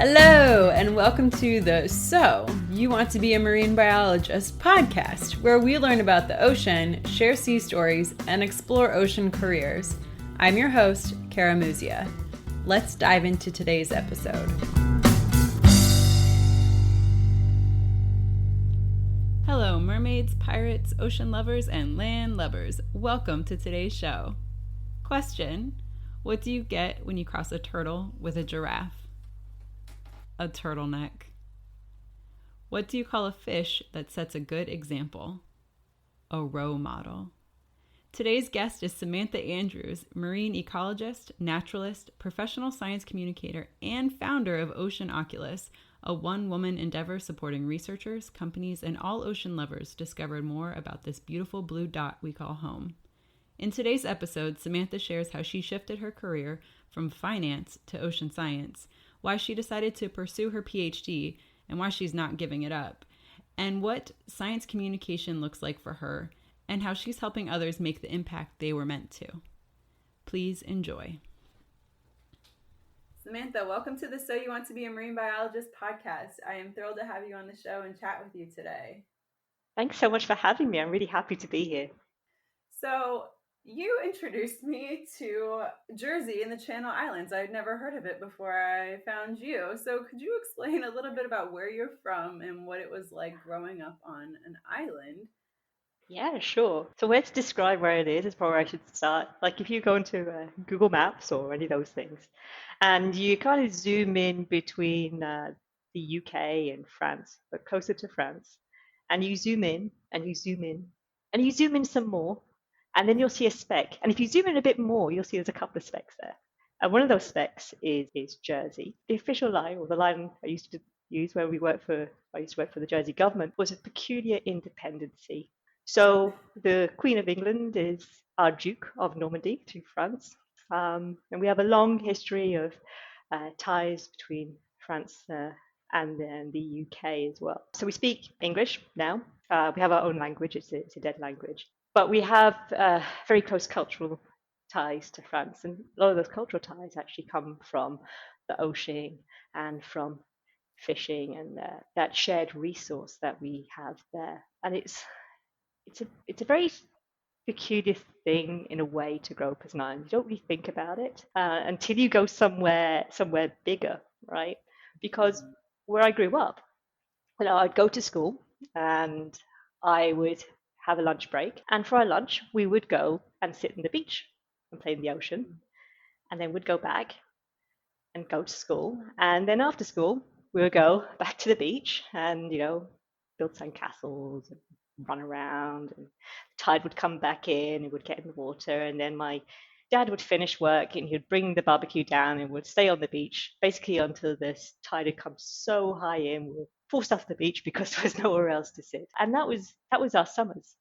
Hello, and welcome to the So You Want to Be a Marine Biologist podcast, where we learn about the ocean, share sea stories, and explore ocean careers. I'm your host, Kara Muzia. Let's dive into today's episode. Hello, mermaids, pirates, ocean lovers, and land lubbers. Welcome to today's show. Question: what do you get when you cross a turtle with a giraffe? A turtleneck. What do you call a fish that sets a good example? A role model. Today's guest is Samantha Andrews, marine ecologist, naturalist, professional science communicator, and founder of Ocean Oculus, a one-woman endeavor supporting researchers, companies, and all ocean lovers discover more about this beautiful blue dot we call home. In today's episode, Samantha shares how she shifted her career from finance to ocean science, why she decided to pursue her PhD and why she's not giving it up, and what science communication looks like for her, and how she's helping others make the impact they were meant to. Please enjoy. Samantha, welcome to the So You Want to Be a Marine Biologist podcast. I am thrilled to have you on the show and chat with you today. Thanks so much for having me. I'm really happy to be here. So, you introduced me to Jersey in the Channel Islands. I'd never heard of it before I found you. So could you explain a little bit about where you're from and what it was like growing up on an island? Yeah, sure. So where to describe where it is probably where I should start. Like if you go into Google Maps or any of those things, and you kind of zoom in between the UK and France, but closer to France, and you zoom in and you zoom in and you zoom in some more, and then you'll see a speck. And if you zoom in a bit more, you'll see there's a couple of specks there. And one of those specks is Jersey. The official line, or the line I used to use when I used to work for the Jersey government, was a peculiar independency. So the Queen of England is our Duke of Normandy to France. And we have a long history of ties between France and the UK as well. So we speak English now. We have our own language, it's a dead language. But we have very close cultural ties to France. And a lot of those cultural ties actually come from the ocean and from fishing and that shared resource that we have there. And it's a very peculiar thing in a way to grow up as an island. You don't really think about it until you go somewhere bigger, right? Because where I grew up, I'd go to school and I would have a lunch break, and for our lunch we would go and sit on the beach and play in the ocean, and then we'd go back and go to school, and then after school we would go back to the beach and build sandcastles and run around, and the tide would come back in, it would get in the water, and then my dad would finish work and he'd bring the barbecue down and would stay on the beach basically until this tide had come so high in we were forced off the beach because there was nowhere else to sit. And that was our summers.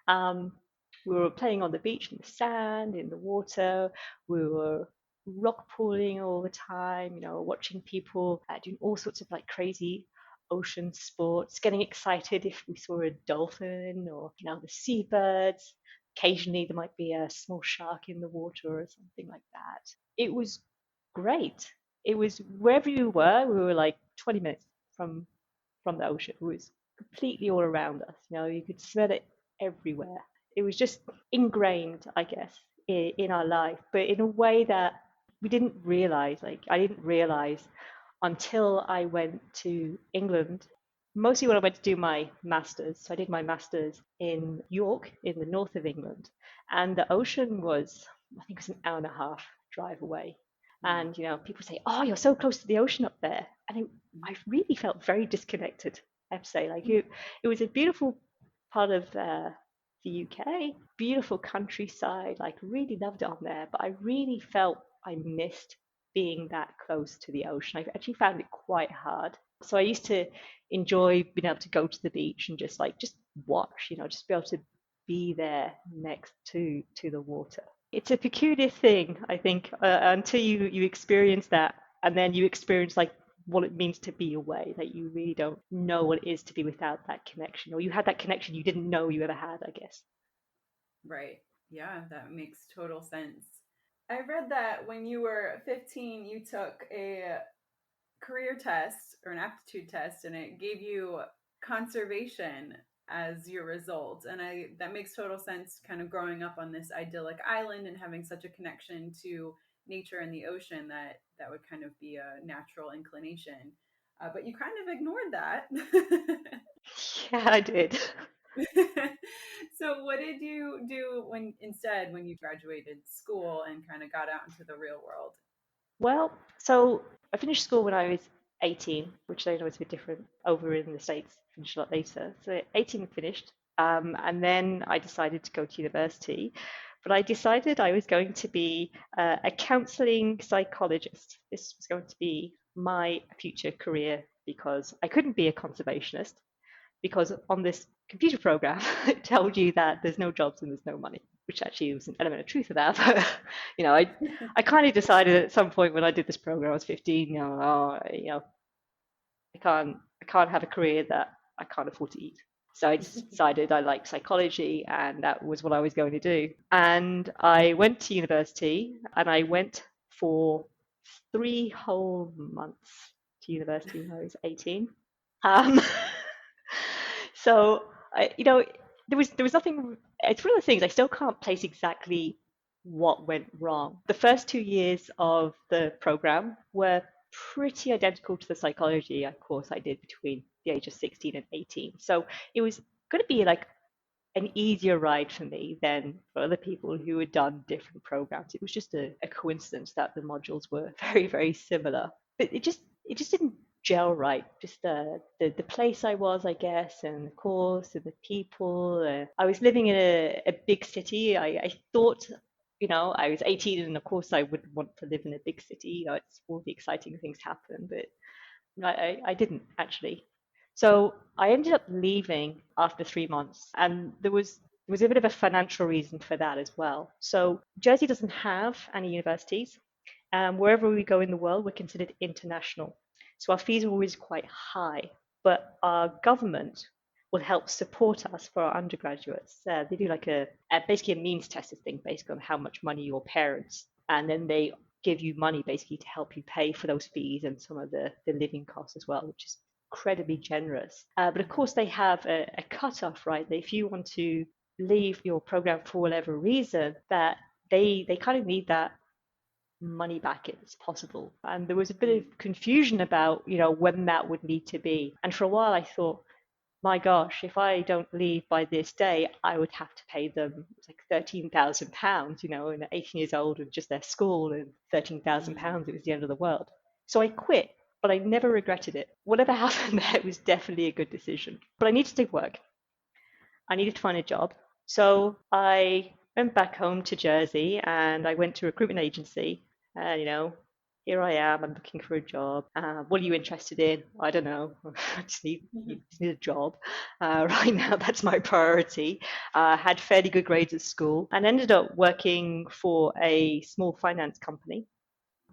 We were playing on the beach in the sand, in the water. We were rock pooling all the time, watching people doing all sorts of like crazy ocean sports, getting excited if we saw a dolphin or the seabirds. Occasionally there might be a small shark in the water or something like that. It was great. It was wherever we were like 20 minutes from the ocean. It was completely all around us. You could smell it everywhere. It was just ingrained, I guess, in our life, but in a way that we didn't realize. Like I didn't realize until I went to England, mostly when I went to do my master's. So I did my master's in York, in the north of England, and the ocean was, I think it was an hour and a half drive away. And people say, "Oh, you're so close to the ocean up there," and I really felt very disconnected. I have to say, like it was a beautiful part of the UK, beautiful countryside. Like really loved it on there, but I really felt I missed being that close to the ocean. I actually found it quite hard. So I used to enjoy being able to go to the beach and just watch, just be able to be there next to the water. It's a peculiar thing, I think, until you experience that, and then you experience like what it means to be away. That you really don't know what it is to be without that connection, or you had that connection you didn't know you ever had, I guess. Right. Yeah, that makes total sense. I read that when you were 15, you took a career test or an aptitude test, and it gave you conservation as your result. And that makes total sense, kind of growing up on this idyllic island and having such a connection to nature and the ocean, that would kind of be a natural inclination. But you kind of ignored that. Yeah, I did. So what did you do when you graduated school and kind of got out into the real world? Well, so I finished school when I was 18, which I know is a bit different over in the States. Finished a lot later. So 18 finished. And then I decided to go to university. But I decided I was going to be a counseling psychologist. This was going to be my future career because I couldn't be a conservationist because on this computer program it told you that there's no jobs and there's no money, which actually was an element of truth of that. But I kind of decided at some point when I did this program, I was 15, I can't have a career that I can't afford to eat. So I just decided I liked psychology and that was what I was going to do. And I went to university and I went for 3 whole months to university when I was 18. Um, so there was nothing. It's one of the things I still can't place exactly what went wrong. The first 2 years of the program were pretty identical to the psychology course I did between the age of 16 and 18. So it was going to be like an easier ride for me than for other people who had done different programs. It was just a coincidence that the modules were very, very similar. But it just didn't gel right. Just the place I was, I guess, and the course and the people. I was living in a big city. I thought, I was 18, and of course I would want to live in a big city. It's all the exciting things happen, but I didn't actually. So I ended up leaving after 3 months, and there was a bit of a financial reason for that as well. So Jersey doesn't have any universities. Wherever we go in the world, we're considered international. So our fees are always quite high, but our government will help support us for our undergraduates. They do like basically a means tested thing based on how much money your parents, and then they give you money basically to help you pay for those fees and some of the living costs as well, which is incredibly generous. But of course, they have a cutoff, right? That if you want to leave your program for whatever reason, that they kind of need that money back if it's possible. And there was a bit of confusion about, when that would need to be. And for a while, I thought, my gosh, if I don't leave by this day, I would have to pay them like £13,000, and 18 years old and just their school and £13,000, it was the end of the world. So I quit, but I never regretted it. Whatever happened there was definitely a good decision. But I needed to work. I needed to find a job. So I went back home to Jersey and I went to a recruitment agency. And, here I am, I'm looking for a job. What are you interested in? I don't know. I just need a job. Right now, that's my priority. Had fairly good grades at school and ended up working for a small finance company,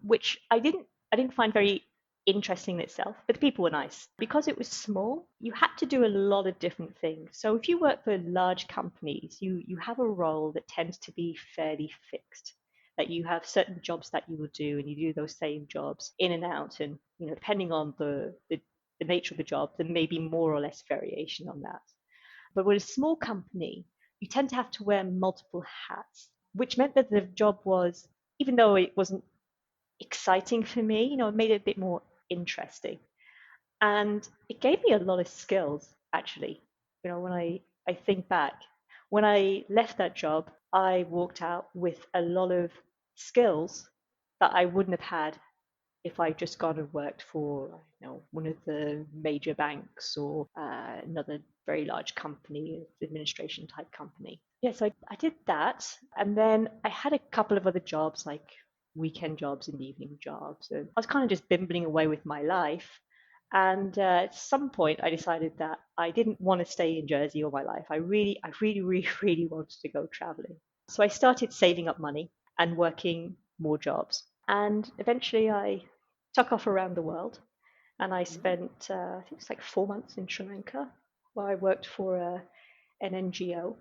which I didn't find very interesting in itself, but the people were nice. Because it was small, you had to do a lot of different things. So if you work for large companies, you have a role that tends to be fairly fixed. That you have certain jobs that you will do, and you do those same jobs in and out, and depending on the nature of the job, there may be more or less variation on that. But with a small company, you tend to have to wear multiple hats, which meant that the job was, even though it wasn't exciting for me, it made it a bit more interesting. And it gave me a lot of skills, actually. When I think back, when I left that job, I walked out with a lot of skills that I wouldn't have had if I just gone and worked for, one of the major banks or another very large company, administration type company. Yes, I did that. And then I had a couple of other jobs, like weekend jobs and evening jobs. And I was kind of just bimbling away with my life. And at some point, I decided that I didn't want to stay in Jersey all my life. I really, really, really wanted to go traveling. So I started saving up money and working more jobs. And eventually, I took off around the world. And I spent, I think it's like 4 months in Sri Lanka, where I worked for an NGO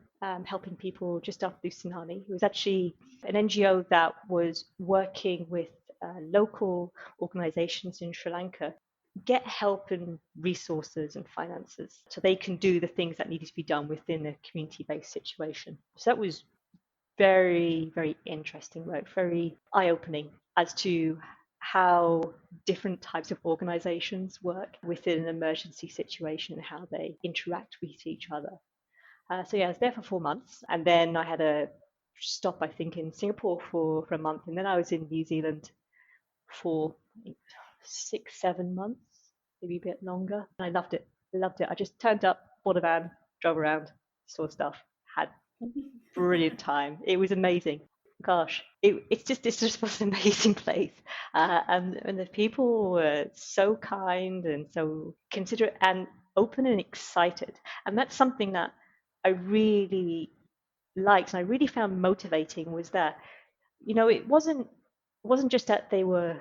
helping people just after the tsunami. It was actually an NGO that was working with local organizations in Sri Lanka get help and resources and finances so they can do the things that needed to be done within a community-based situation. So that was very, very interesting work, very eye-opening as to how different types of organizations work within an emergency situation and how they interact with each other. So yeah, I was there for 4 months, and then I had a stop, I think, in Singapore for a month, and then I was in New Zealand for 6, 7 months, maybe a bit longer. And I loved it. Loved it. I just turned up, bought a van, drove around, saw stuff, had brilliant time. It was amazing. Gosh, it's just was an amazing place, and the people were so kind and so considerate and open and excited, and that's something that I really liked and I really found motivating was that it wasn't just that they were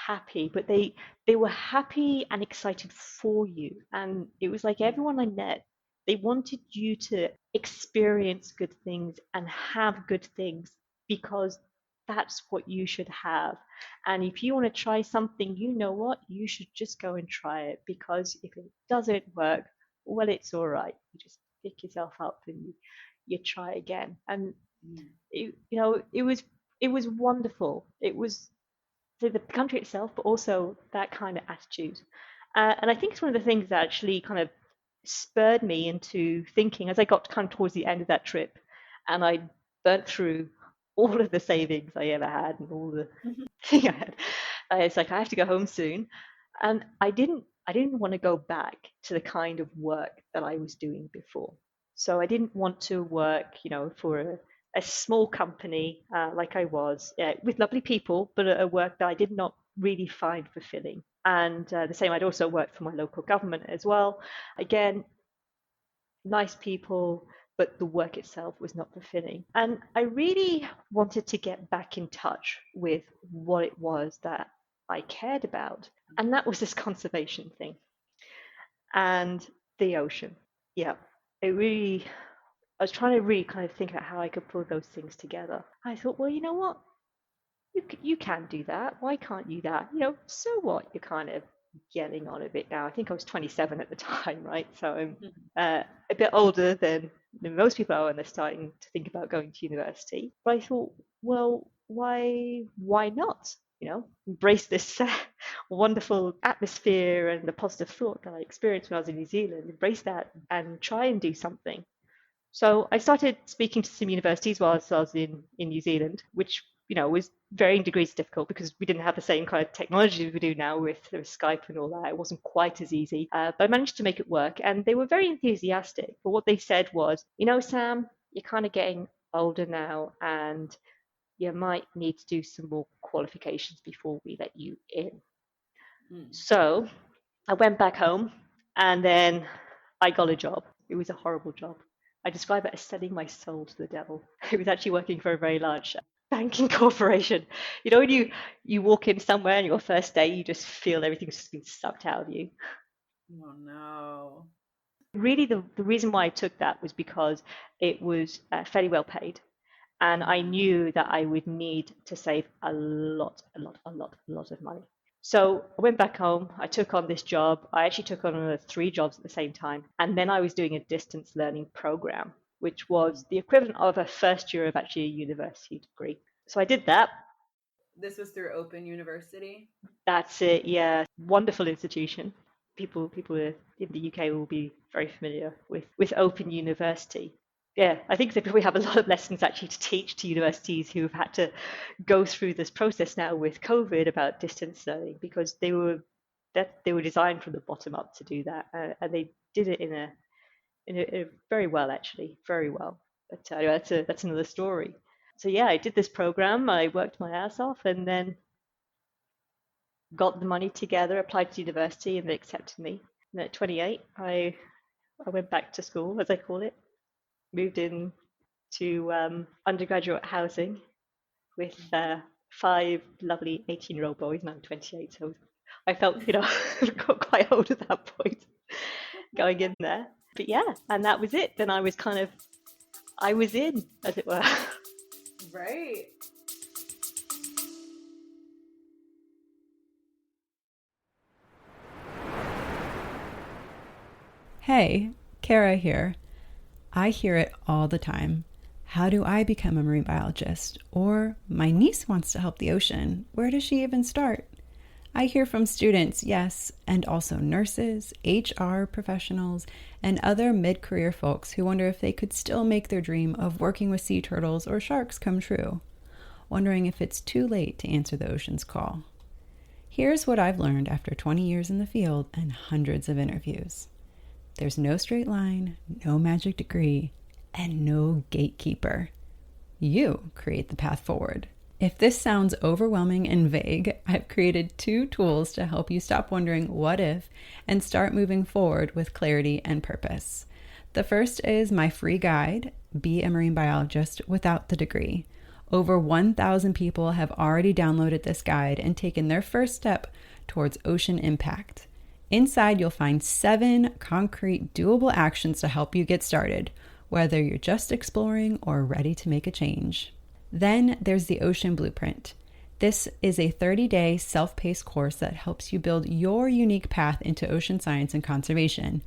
happy, but they were happy and excited for you. And it was like everyone I met, they wanted you to experience good things and have good things because that's what you should have. And if you want to try something, you know what? You should just go and try it because if it doesn't work, well, it's all right. You just pick yourself up and you try again. And it was wonderful. It was the country itself, but also that kind of attitude. And I think it's one of the things that actually kind of spurred me into thinking as I got kind of towards the end of that trip, and I burnt through all of the savings I ever had and all the thing I had. It's like I have to go home soon, and I didn't want to go back to the kind of work that I was doing before. So I didn't want to work, for a small company like I was, with lovely people, but a work that I did not really find fulfilling. And the same, I'd also worked for my local government as well. Again, nice people, but the work itself was not fulfilling. And I really wanted to get back in touch with what it was that I cared about. And that was this conservation thing and the ocean. Yeah, I was trying to really kind of think about how I could pull those things together. I thought, well, you know what? You can do that. Why can't you that? So what? You're kind of getting on a bit now. I think I was 27 at the time, right? So I'm a bit older than most people are when they're starting to think about going to university. But I thought, well, why not? Embrace this wonderful atmosphere and the positive thought that I experienced when I was in New Zealand. Embrace that and try and do something. So I started speaking to some universities whilst I was in New Zealand, which was varying degrees difficult because we didn't have the same kind of technology we do now with Skype and all that. It wasn't quite as easy, but I managed to make it work, and they were very enthusiastic. But what they said was, Sam, you're kind of getting older now, and you might need to do some more qualifications before we let you in. So I went back home, and then I got a job. It was a horrible job. I describe it as selling my soul to the devil. It was actually working for a very large banking corporation. When you walk in somewhere on your first day, you just feel everything's just been sucked out of you. Oh no. Really, the reason why I took that was because it was fairly well paid. And I knew that I would need to save a lot of money. So I went back home, I took on this job. I actually took on 3 jobs at the same time. And then I was doing a distance learning program, which was the equivalent of a first year of actually a university degree. So I did that. This was through Open University? That's it, yeah. Wonderful institution. People in the UK will be very familiar with Open University. Yeah, I think that we have a lot of lessons actually to teach to universities who've had to go through this process now with COVID about distance learning because they were designed from the bottom up to do that, and they did it in a very well, actually, very well. But anyway, that's another story. So yeah, I did this program. I worked my ass off, and then got the money together, applied to university, and they accepted me. And at 28, I went back to school, as I call it. Moved in to undergraduate housing with 5 lovely 18-year-old boys, and I'm 28, so I felt, got quite old at that point going in there. But yeah, and that was it. Then I was in, as it were. Right. Hey, Kara here. I hear it all the time. How do I become a marine biologist? Or my niece wants to help the ocean. Where does she even start? I hear from students, yes, and also nurses, HR professionals, and other mid career folks who wonder if they could still make their dream of working with sea turtles or sharks come true, wondering if it's too late to answer the ocean's call. Here's what I've learned after 20 years in the field and hundreds of interviews. There's no straight line, no magic degree, and no gatekeeper. You create the path forward. If this sounds overwhelming and vague, I've created 2 tools to help you stop wondering what if and start moving forward with clarity and purpose. The first is my free guide, Be a Marine Biologist Without the Degree. Over 1,000 people have already downloaded this guide and taken their first step towards ocean impact. Inside, you'll find 7 concrete, doable actions to help you get started, whether you're just exploring or ready to make a change. Then there's the Ocean Blueprint. This is a 30-day self-paced course that helps you build your unique path into ocean science and conservation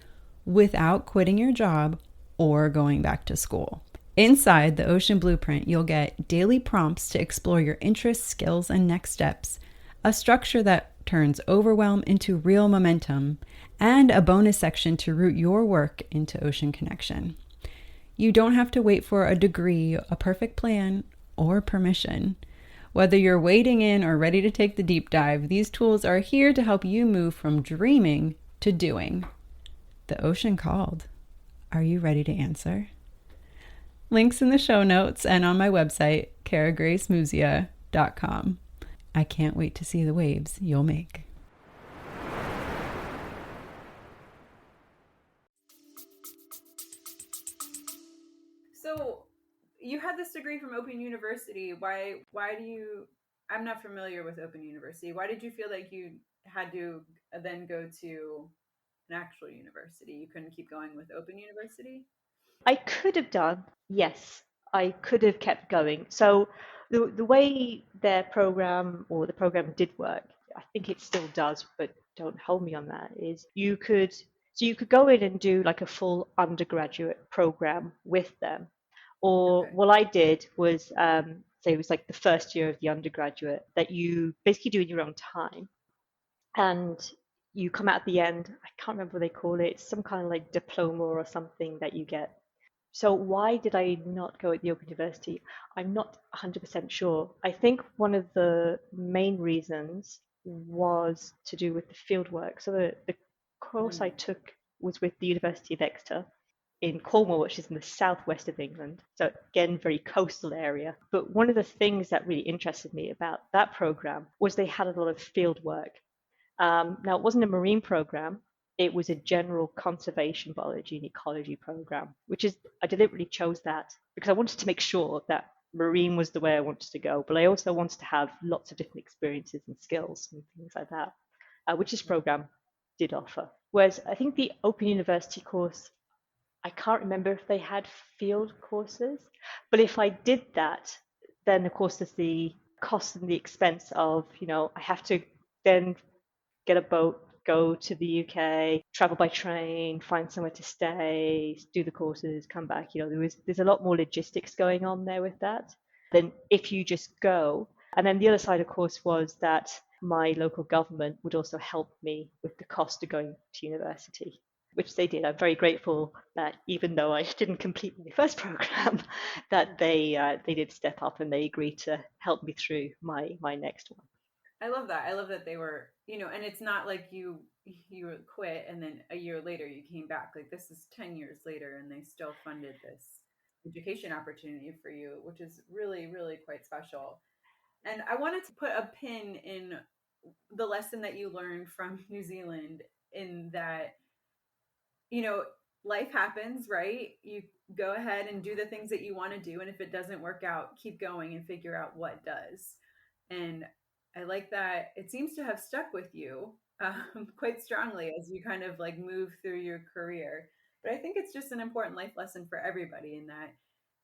without quitting your job or going back to school. Inside the Ocean Blueprint, you'll get daily prompts to explore your interests, skills, and next steps, a structure that turns overwhelm into real momentum, and a bonus section to root your work into ocean connection. You don't have to wait for a degree, a perfect plan, or permission. Whether you're wading in or ready to take the deep dive, these tools are here to help you move from dreaming to doing. The ocean called. Are you ready to answer? Links in the show notes and on my website, karagracemuzia.com. I can't wait to see the waves you'll make. So, you had this degree from Open University. Why do you, I'm not familiar with Open University. Why did you feel like you had to then go to an actual university? You couldn't keep going with Open University? I could have done, yes, I could have kept going. So the way their program or the program did work, I think it still does, but don't hold me on that, is you could go in and do like a full undergraduate program with them. Or Okay. what I did was, say it was like the first year of the undergraduate that you basically do in your own time. And you come out at the end, I can't remember what they call it, it's some kind of like diploma or something that you get. So why did I not go at the Open University? I'm not 100% sure. I think one of the main reasons was to do with the field work. So the course I took was with the University of Exeter in Cornwall, which is in the southwest of England. So again, very coastal area. But one of the things that really interested me about that program was they had a lot of field work. Now, it wasn't a marine program, it was a general conservation biology and ecology program, which is, I deliberately chose that because I wanted to make sure that marine was the way I wanted to go, but I also wanted to have lots of different experiences and skills and things like that, which this program did offer. Whereas I think the Open University course, I can't remember if they had field courses, but if I did that, then of course there's the cost and the expense of, I have to then get a boat, go to the UK, travel by train, find somewhere to stay, do the courses, come back. There's a lot more logistics going on there with that than if you just go. And then the other side, of course, was that my local government would also help me with the cost of going to university, which they did. I'm very grateful that even though I didn't complete my first program, that they did step up and they agreed to help me through my next one. I love that. I love that they were, and it's not like you quit and then a year later you came back. Like this is 10 years later and they still funded this education opportunity for you, which is really, really quite special. And I wanted to put a pin in the lesson that you learned from New Zealand in that, you know, life happens, right? You go ahead and do the things that you want to do. And if it doesn't work out, keep going and figure out what does. And I like that it seems to have stuck with you quite strongly as you kind of like move through your career. But I think it's just an important life lesson for everybody in that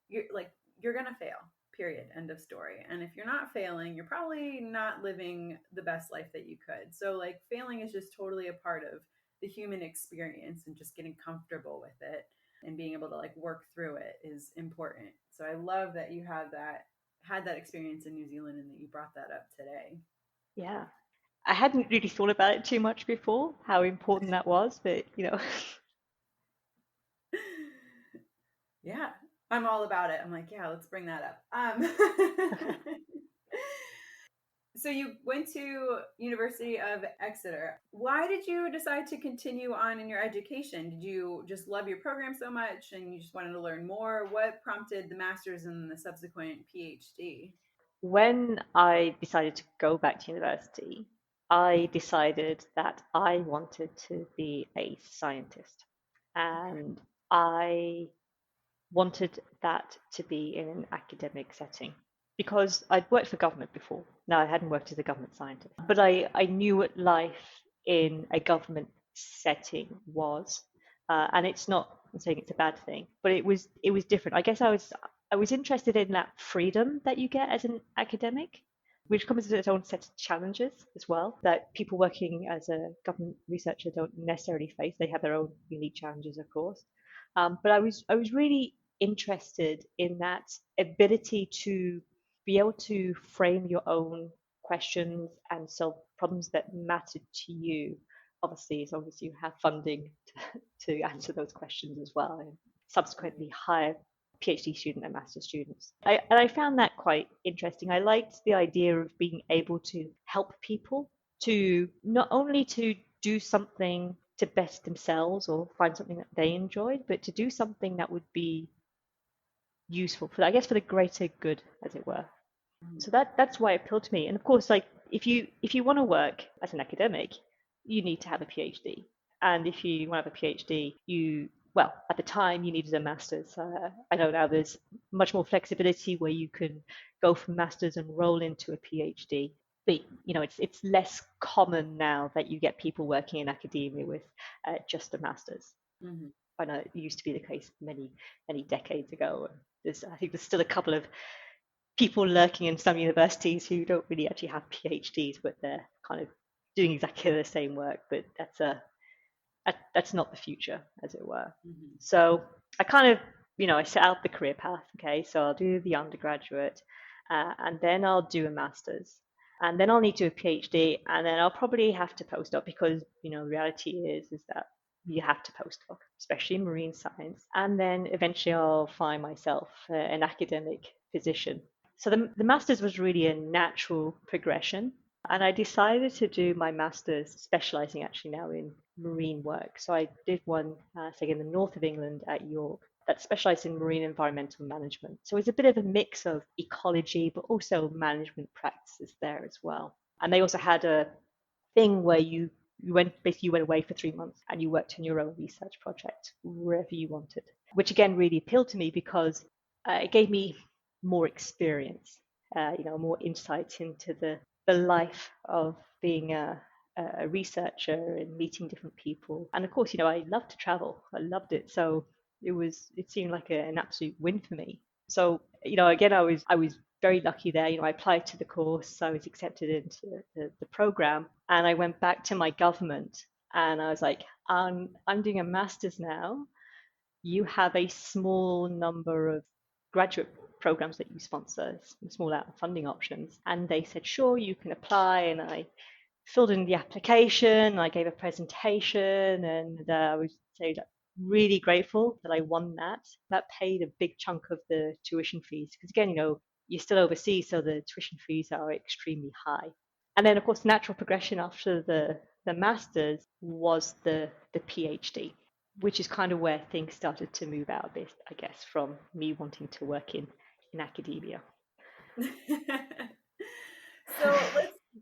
you're going to fail. Period. End of story. And if you're not failing, you're probably not living the best life that you could. So like failing is just totally a part of the human experience, and just getting comfortable with it and being able to like work through it is important. So I love that you had that experience in New Zealand and that you brought that up today. Yeah. I hadn't really thought about it too much before, how important that was, but Yeah, I'm all about it. I'm like, yeah, let's bring that up. So you went to University of Exeter. Why did you decide to continue on in your education? Did you just love your program so much and you just wanted to learn more? What prompted the master's and the subsequent PhD? when I decided to go back to university, I decided that I wanted to be a scientist. Okay. And I wanted that to be in an academic setting because I'd worked for government before. No, I hadn't worked as a government scientist, but I knew what life in a government setting was. And it's not, I'm saying it's a bad thing, but it was different. I guess I was interested in that freedom that you get as an academic, which comes with its own set of challenges as well that people working as a government researcher don't necessarily face. They have their own unique challenges, of course. But I was really interested in that ability to be able to frame your own questions and solve problems that matter to you. Obviously, as long as you have funding to answer those questions as well, and subsequently hire PhD student and master students. And I found that quite interesting. I liked the idea of being able to help people to not only to do something to best themselves or find something that they enjoyed, but to do something that would be useful for, I guess, for the greater good, as it were. Mhm. So that's why it appealed to me. And of course, like if you want to work as an academic, you need to have a PhD. And if you want to have a PhD, well, at the time you needed a master's. I know now there's much more flexibility where you can go from master's and roll into a PhD. But it's less common now that you get people working in academia with just a master's. Mhm. I know it used to be the case many many decades ago. I think there's still a couple of people lurking in some universities who don't really actually have PhDs, but they're kind of doing exactly the same work. But that's not the future, as it were. Mhm. So I kind of, I set out the career path. Okay, so I'll do the undergraduate, and then I'll do a master's, and then I'll need to do a PhD, and then I'll probably have to postdoc because the reality is that you have to postdoc, especially in marine science, and then eventually I'll find myself an academic position. So the master's was really a natural progression. And I decided to do my master's, specializing actually now in marine work. So I did one, say, in the north of England at York that specialized in marine environmental management. So it's a bit of a mix of ecology, but also management practices there as well. And they also had a thing where you went away for 3 months and you worked on your own research project wherever you wanted, which again really appealed to me because it gave me more experience, more insight into the life of being a researcher and meeting different people. And of course, I love to travel. I loved it. So it seemed like an absolute win for me. So, again, I was very lucky there. I applied to the course, I was accepted into the program, and I went back to my government and I was like, I'm doing a master's now. You have a small number of graduate programs that you sponsor, small out funding options. And they said, sure, you can apply. And I filled in the application, I gave a presentation, and I was say really grateful that I won that. That paid a big chunk of the tuition fees because again, you're still overseas, so the tuition fees are extremely high. And then, of course, natural progression after the masters was the PhD, which is kind of where things started to move out a bit, I guess, from me wanting to work in academia. So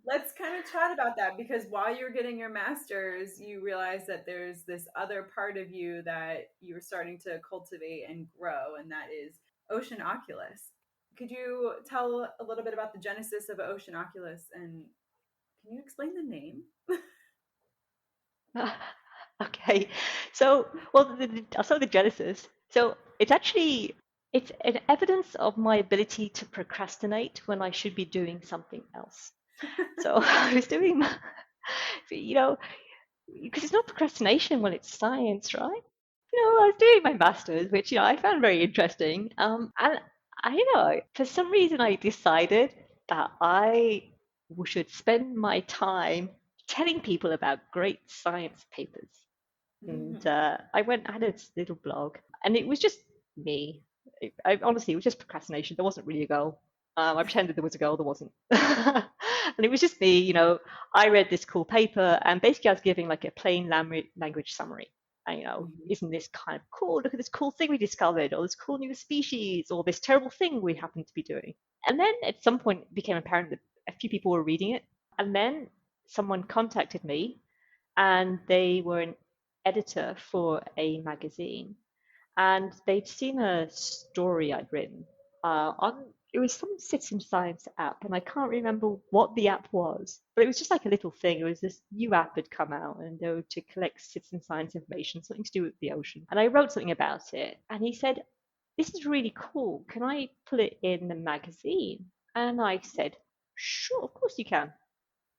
let's kind of chat about that, because while you're getting your master's, you realize that there's this other part of you that you're starting to cultivate and grow, and that is Ocean Oculus. Could you tell a little bit about the genesis of Ocean Oculus, and can you explain the name? Okay, so well, I'll start with the genesis. So it's an evidence of my ability to procrastinate when I should be doing something else. So I was doing, you know, because it's not procrastination when it's science, right? I was doing my master's, which I found very interesting. And I for some reason I decided that I should spend my time telling people about great science papers. And Mm. I had this little blog, and it was just me. Honestly, it was just procrastination. There wasn't really a goal. I pretended there was a goal, there wasn't. And it was just me, I read this cool paper, and basically I was giving like a plain language summary. And, Mhm. isn't this kind of cool? Look at this cool thing we discovered, or this cool new species, or this terrible thing we happen to be doing. And then at some point it became apparent that a few people were reading it. And then someone contacted me, and they were an editor for a magazine, and they'd seen a story I'd written on it was some citizen science app, and I can't remember what the app was, but it was just like a little thing. It was this new app had come out, and they were to collect citizen science information, something to do with the ocean. And I wrote something about it, and he said, "This is really cool. Can I put it in the magazine?" And I said, "Sure, of course you can."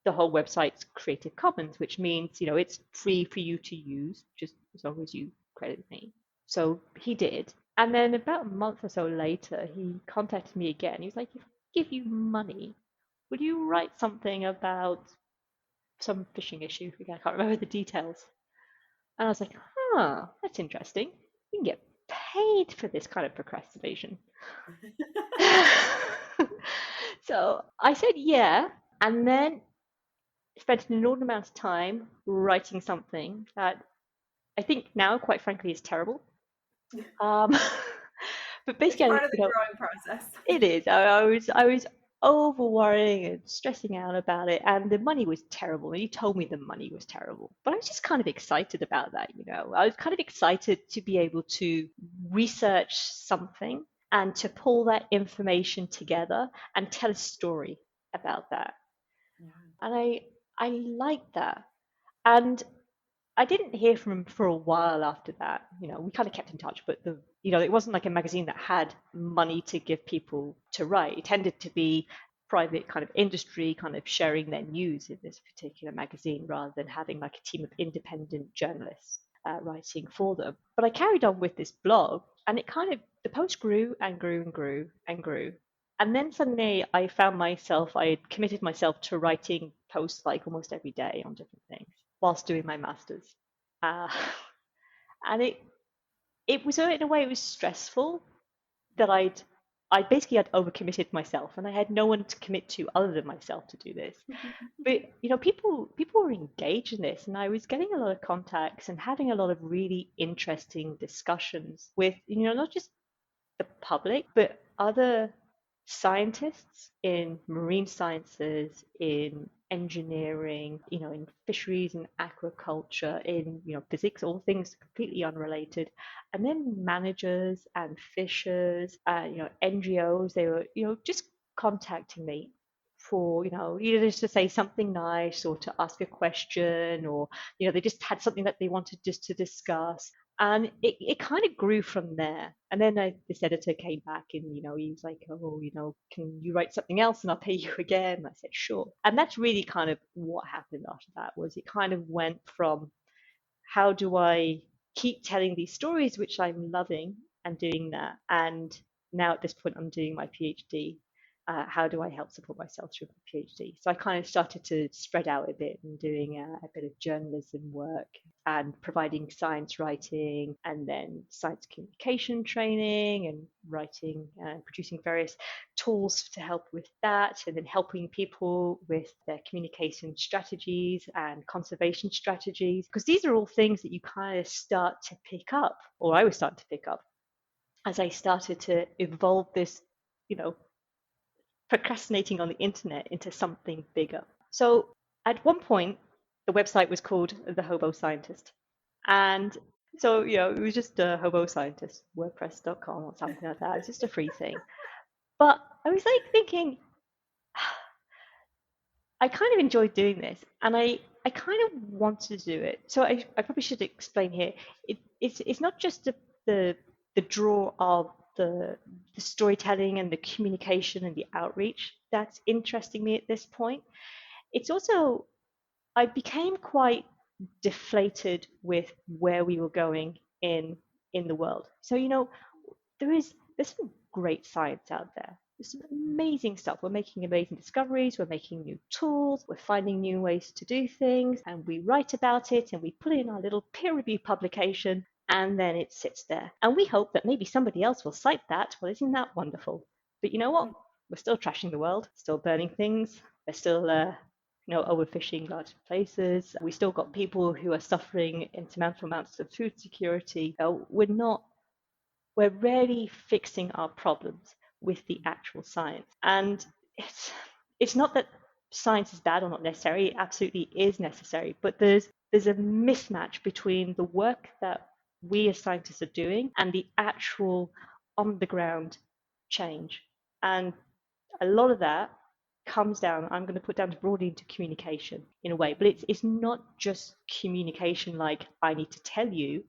The whole website's Creative Commons, which means, it's free for you to use, just as long as you credit me. So he did. And then about a month or so later, he contacted me again. He was like, if I give you money, would you write something about some fishing issue? Again, I can't remember the details. And I was like, that's interesting. You can get paid for this kind of procrastination. So I said, yeah. And then spent an inordinate amount of time writing something that I think now, quite frankly, is terrible. Um, but It's basically, part of the growing process. it is. I was over worrying and stressing out about it, and the money was terrible. And he told me the money was terrible, but I was just kind of excited about that. I was kind of excited to be able to research something and to pull that information together and tell a story about that. Yeah. And I liked that. And I didn't hear from him for a while after that. We kind of kept in touch, but it wasn't like a magazine that had money to give people to write. It tended to be private kind of industry kind of sharing their news in this particular magazine rather than having like a team of independent journalists writing for them. But I carried on with this blog, and the post grew and grew and grew and grew. And then suddenly I found myself, I had committed myself to writing posts like almost every day on different things whilst doing my masters. Uh, and it was in a way it was stressful that I basically had overcommitted myself, and I had no one to commit to other than myself to do this. But people were engaged in this, and I was getting a lot of contacts and having a lot of really interesting discussions with not just the public, but other scientists in marine sciences, in engineering, in fisheries and aquaculture, in physics, all things completely unrelated, and then managers and fishers, NGOs. They were just contacting me for either just to say something nice or to ask a question, or they just had something that they wanted just to discuss, and it kind of grew from there. And then this editor came back, and he was like, "Oh, can you write something else and I'll pay you again?" And I said, "Sure." And that's really kind of what happened after that. Was it kind of went from how do I keep telling these stories, which I'm loving and doing that, and now at this point I'm doing my PhD. How do I help support myself through my PhD? So I kind of started to spread out a bit and doing a bit of journalism work and providing science writing, and then science communication training, and writing and producing various tools to help with that, and then helping people with their communication strategies and conservation strategies, because these are all things that you kind of start to pick up, or I was starting to pick up as I started to evolve this, you know, procrastinating on the internet into something bigger. So at one point, the website was called The Hobo Scientist. And so, it was just a hobo scientist, WordPress.com or something like that. It's just a free thing. But I was like thinking, I kind of enjoy doing this, and I kind of want to do it. So I probably should explain here. It's not just the the draw of the storytelling and the communication and the outreach that's interesting me at this point. It's also I became quite deflated with where we were going in the world. So there's some great science out there. There's some amazing stuff. We're making amazing discoveries, we're making new tools, we're finding new ways to do things, and we write about it and we put it in our little peer reviewed publication, and then it sits there. And we hope that maybe somebody else will cite that. Well, isn't that wonderful? But you know what? We're still trashing the world, still burning things, we're still overfishing large places. We still got people who are suffering insurmountable amounts of food security. We're rarely fixing our problems with the actual science. And it's not that science is bad or not necessary, it absolutely is necessary, but there's a mismatch between the work that we as scientists are doing and the actual on the ground change. And a lot of that comes down, I'm going to put down broadly into communication in a way, but it's not just communication like I need to tell you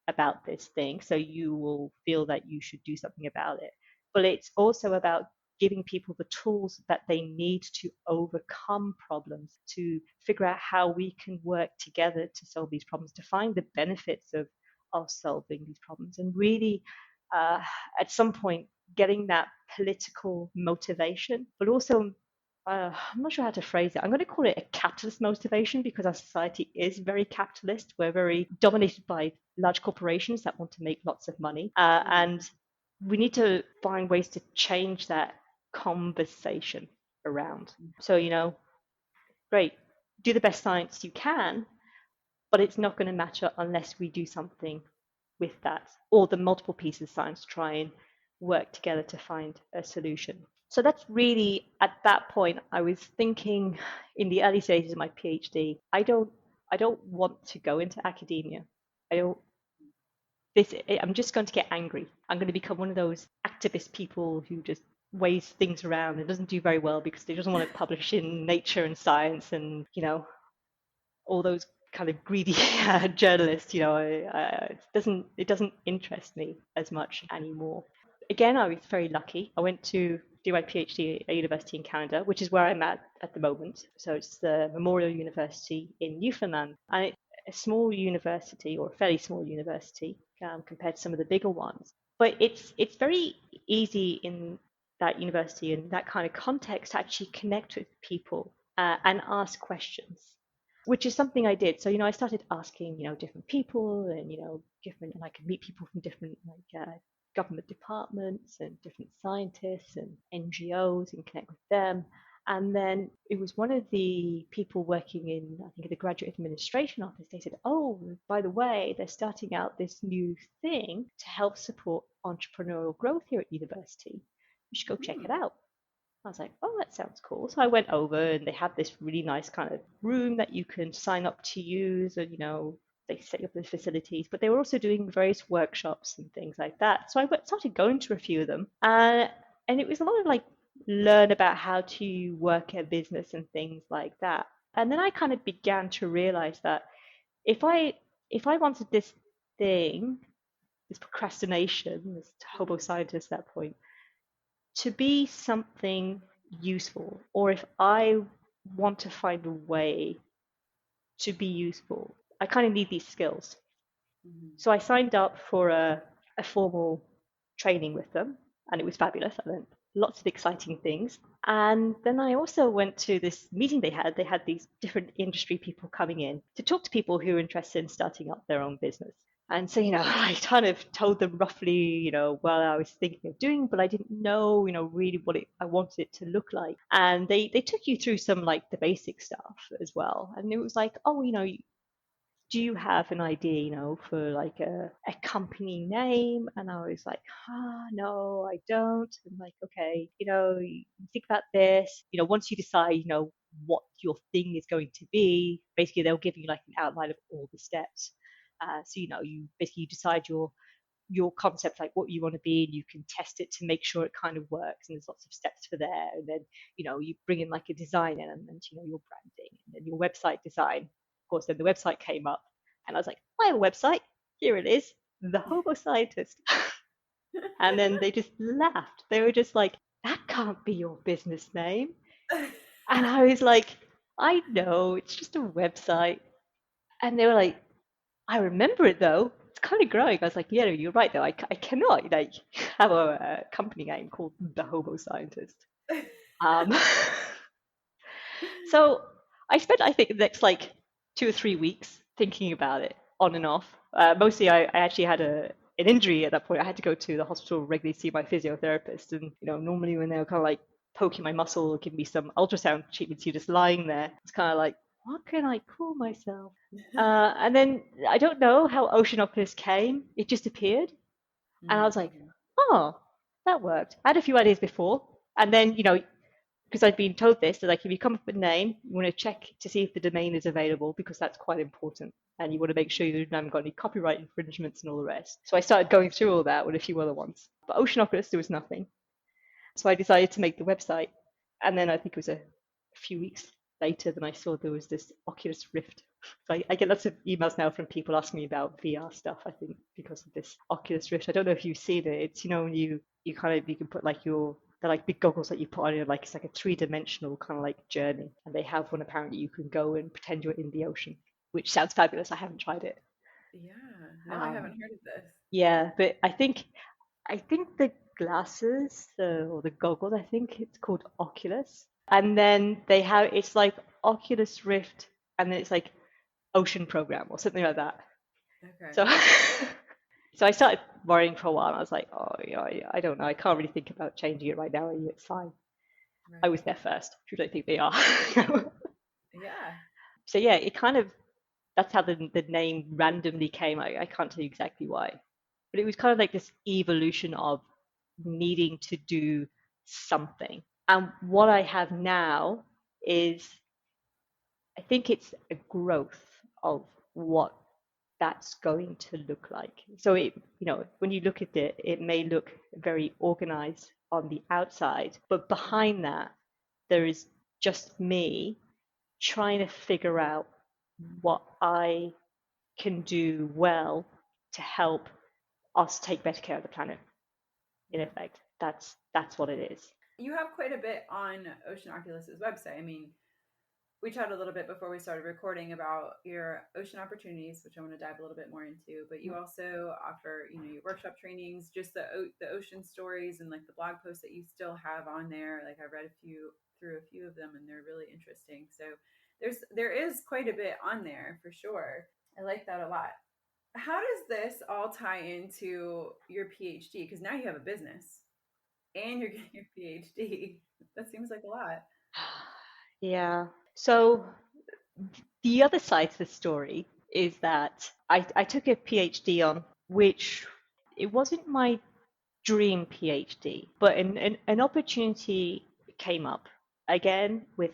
about this thing, so you will feel that you should do something about it. But it's also about giving people the tools that they need to overcome problems, to figure out how we can work together to solve these problems, to find the benefits of solving these problems, and really, at some point, getting that political motivation, but also I'm not sure how to phrase it. I'm going to call it a capitalist motivation because our society is very capitalist. We're very dominated by large corporations that want to make lots of money. And we need to find ways to change that conversation around. So, great, do the best science you can, but it's not going to matter unless we do something with that, or the multiple pieces of science try and work together to find a solution. So that's really, at that point, I was thinking in the early stages of my PhD, I don't want to go into academia. I don't I'm just going to get angry. I'm going to become one of those activist people who just weighs things around and doesn't do very well because they doesn't want to publish in Nature and Science and all those kind of greedy journalists. It doesn't interest me as much anymore. Again, I was very lucky. I went to do my PhD at a university in Canada, which is where I'm at the moment. So it's the Memorial University in Newfoundland, and it's a small university, or a fairly small university, compared to some of the bigger ones. But it's very easy in that university and that kind of context to actually connect with people and ask questions, which is something I did. So I started asking different people, and and I could meet people from different government departments and different scientists and NGOs and connect with them. And then it was one of the people working in, I think, the graduate administration office. They said, "Oh, by the way, they're starting out this new thing to help support entrepreneurial growth here at university. You should go check it out." I was like, "Oh, that sounds cool." So I went over, and they had this really nice kind of room that you can sign up to use, and they set up the facilities, but they were also doing various workshops and things like that. So I started going to a few of them, and it was a lot of learn about how to work a business and things like that. And then I kind of began to realize that if I wanted this thing, this procrastination, this hobo scientist at that point, to be something useful, or if I want to find a way to be useful, I kind of need these skills. So I signed up for a formal training with them, and it was fabulous. I learned lots of exciting things. And then I also went to this meeting they had. They had these different industry people coming in to talk to people who were interested in starting up their own business. And so, I kind of told them roughly, what I was thinking of doing, but I didn't know, really what I wanted it to look like. And they took you through some the basic stuff as well. And it was like, "Oh, do you have an idea, for a company name?" And I was like, no, I don't. I'm like, "Okay, you think about this, once you decide, what your thing is going to be, basically they'll give you an outline of all the steps. So, you basically decide your your concept, like what you want to be, and you can test it to make sure it kind of works. And there's lots of steps for there. And then, you bring in like a design element, your branding, and then your website design. Of course, then the website came up, and I was like, I have a website. Here it is, the Hobo Scientist. And then they just laughed. They were just like, that can't be your business name. And I was like, I know, it's just a website. And they were like, I remember it though. It's kind of growing. I was like, yeah, you're right though. I cannot like have a company name called the Hobo Scientist. Um, so I spent, I think, the next like 2 or 3 weeks thinking about it on and off. Mostly, I actually had an injury at that point. I had to go to the hospital regularly to see my physiotherapist, and normally when they're kind of like poking my muscle or giving me some ultrasound treatments, you're just lying there. It's kind of like, what can I call myself? And then I don't know how Ocean Oculus came. It just appeared, and I was like, oh, that worked. I had a few ideas before, and then because I'd been told this, that like if you come up with a name, you want to check to see if the domain is available because that's quite important, and you want to make sure you haven't got any copyright infringements and all the rest. So I started going through all that with a few other ones, but Ocean Oculus there was nothing. So I decided to make the website, and then I think it was a few weeks later than I saw there was this Oculus Rift. So I get lots of emails now from people asking me about VR stuff. I think because of this Oculus Rift. I don't know if you've seen it. It's when you kind of you can put like they're like big goggles that you put on, like it's like a 3-dimensional kind of like journey, and they have one apparently you can go and pretend you're in the ocean, which sounds fabulous. I haven't tried it. Yeah, no, I haven't heard of this. Yeah, but I think the glasses or the goggles, I think it's called Oculus, and then they have it's like Oculus Rift, and then it's like Ocean Program or something like that. Okay. So, so I started worrying for a while. And I was like, oh yeah, I don't know. I can't really think about changing it right now. It's fine. Right. I was there first. Who do I think they are? Yeah. So yeah, it kind of that's how the name randomly came. I can't tell you exactly why, but it was kind of like this evolution of needing to do something. And what I have now is, I think it's a growth of what that's going to look like. So when you look at it, it may look very organized on the outside, but behind that, there is just me trying to figure out what I can do well to help us take better care of the planet. In effect, that's what it is. You have quite a bit on Ocean Oculus's website. I mean, we chatted a little bit before we started recording about your ocean opportunities, which I want to dive a little bit more into. But you also offer, your workshop trainings, just the ocean stories, and like the blog posts that you still have on there. Like I read through a few of them, and they're really interesting. So there is quite a bit on there for sure. I like that a lot. How does this all tie into your PhD? Because now you have a business and you're getting your PhD. That seems like a lot. Yeah. So the other side to the story is that I took a PhD on which it wasn't my dream PhD, but an opportunity came up again with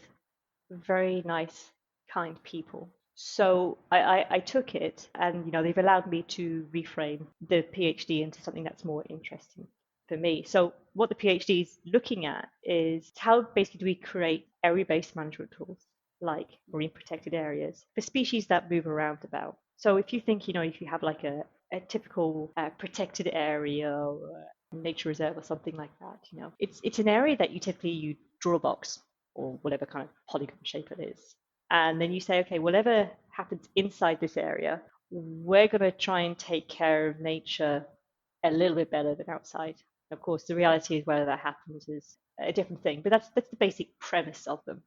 very nice, kind people. So I took it, and they've allowed me to reframe the PhD into something that's more interesting for me. So what the PhD is looking at is how basically do we create area-based management tools like marine protected areas for species that move around about. So if you think, if you have like a typical protected area or a nature reserve or something like that, it's an area that you draw a box or whatever kind of polygon shape it is. And then you say, okay, whatever happens inside this area, we're going to try and take care of nature a little bit better than outside. Of course, the reality is whether that happens is a different thing, but that's the basic premise of them.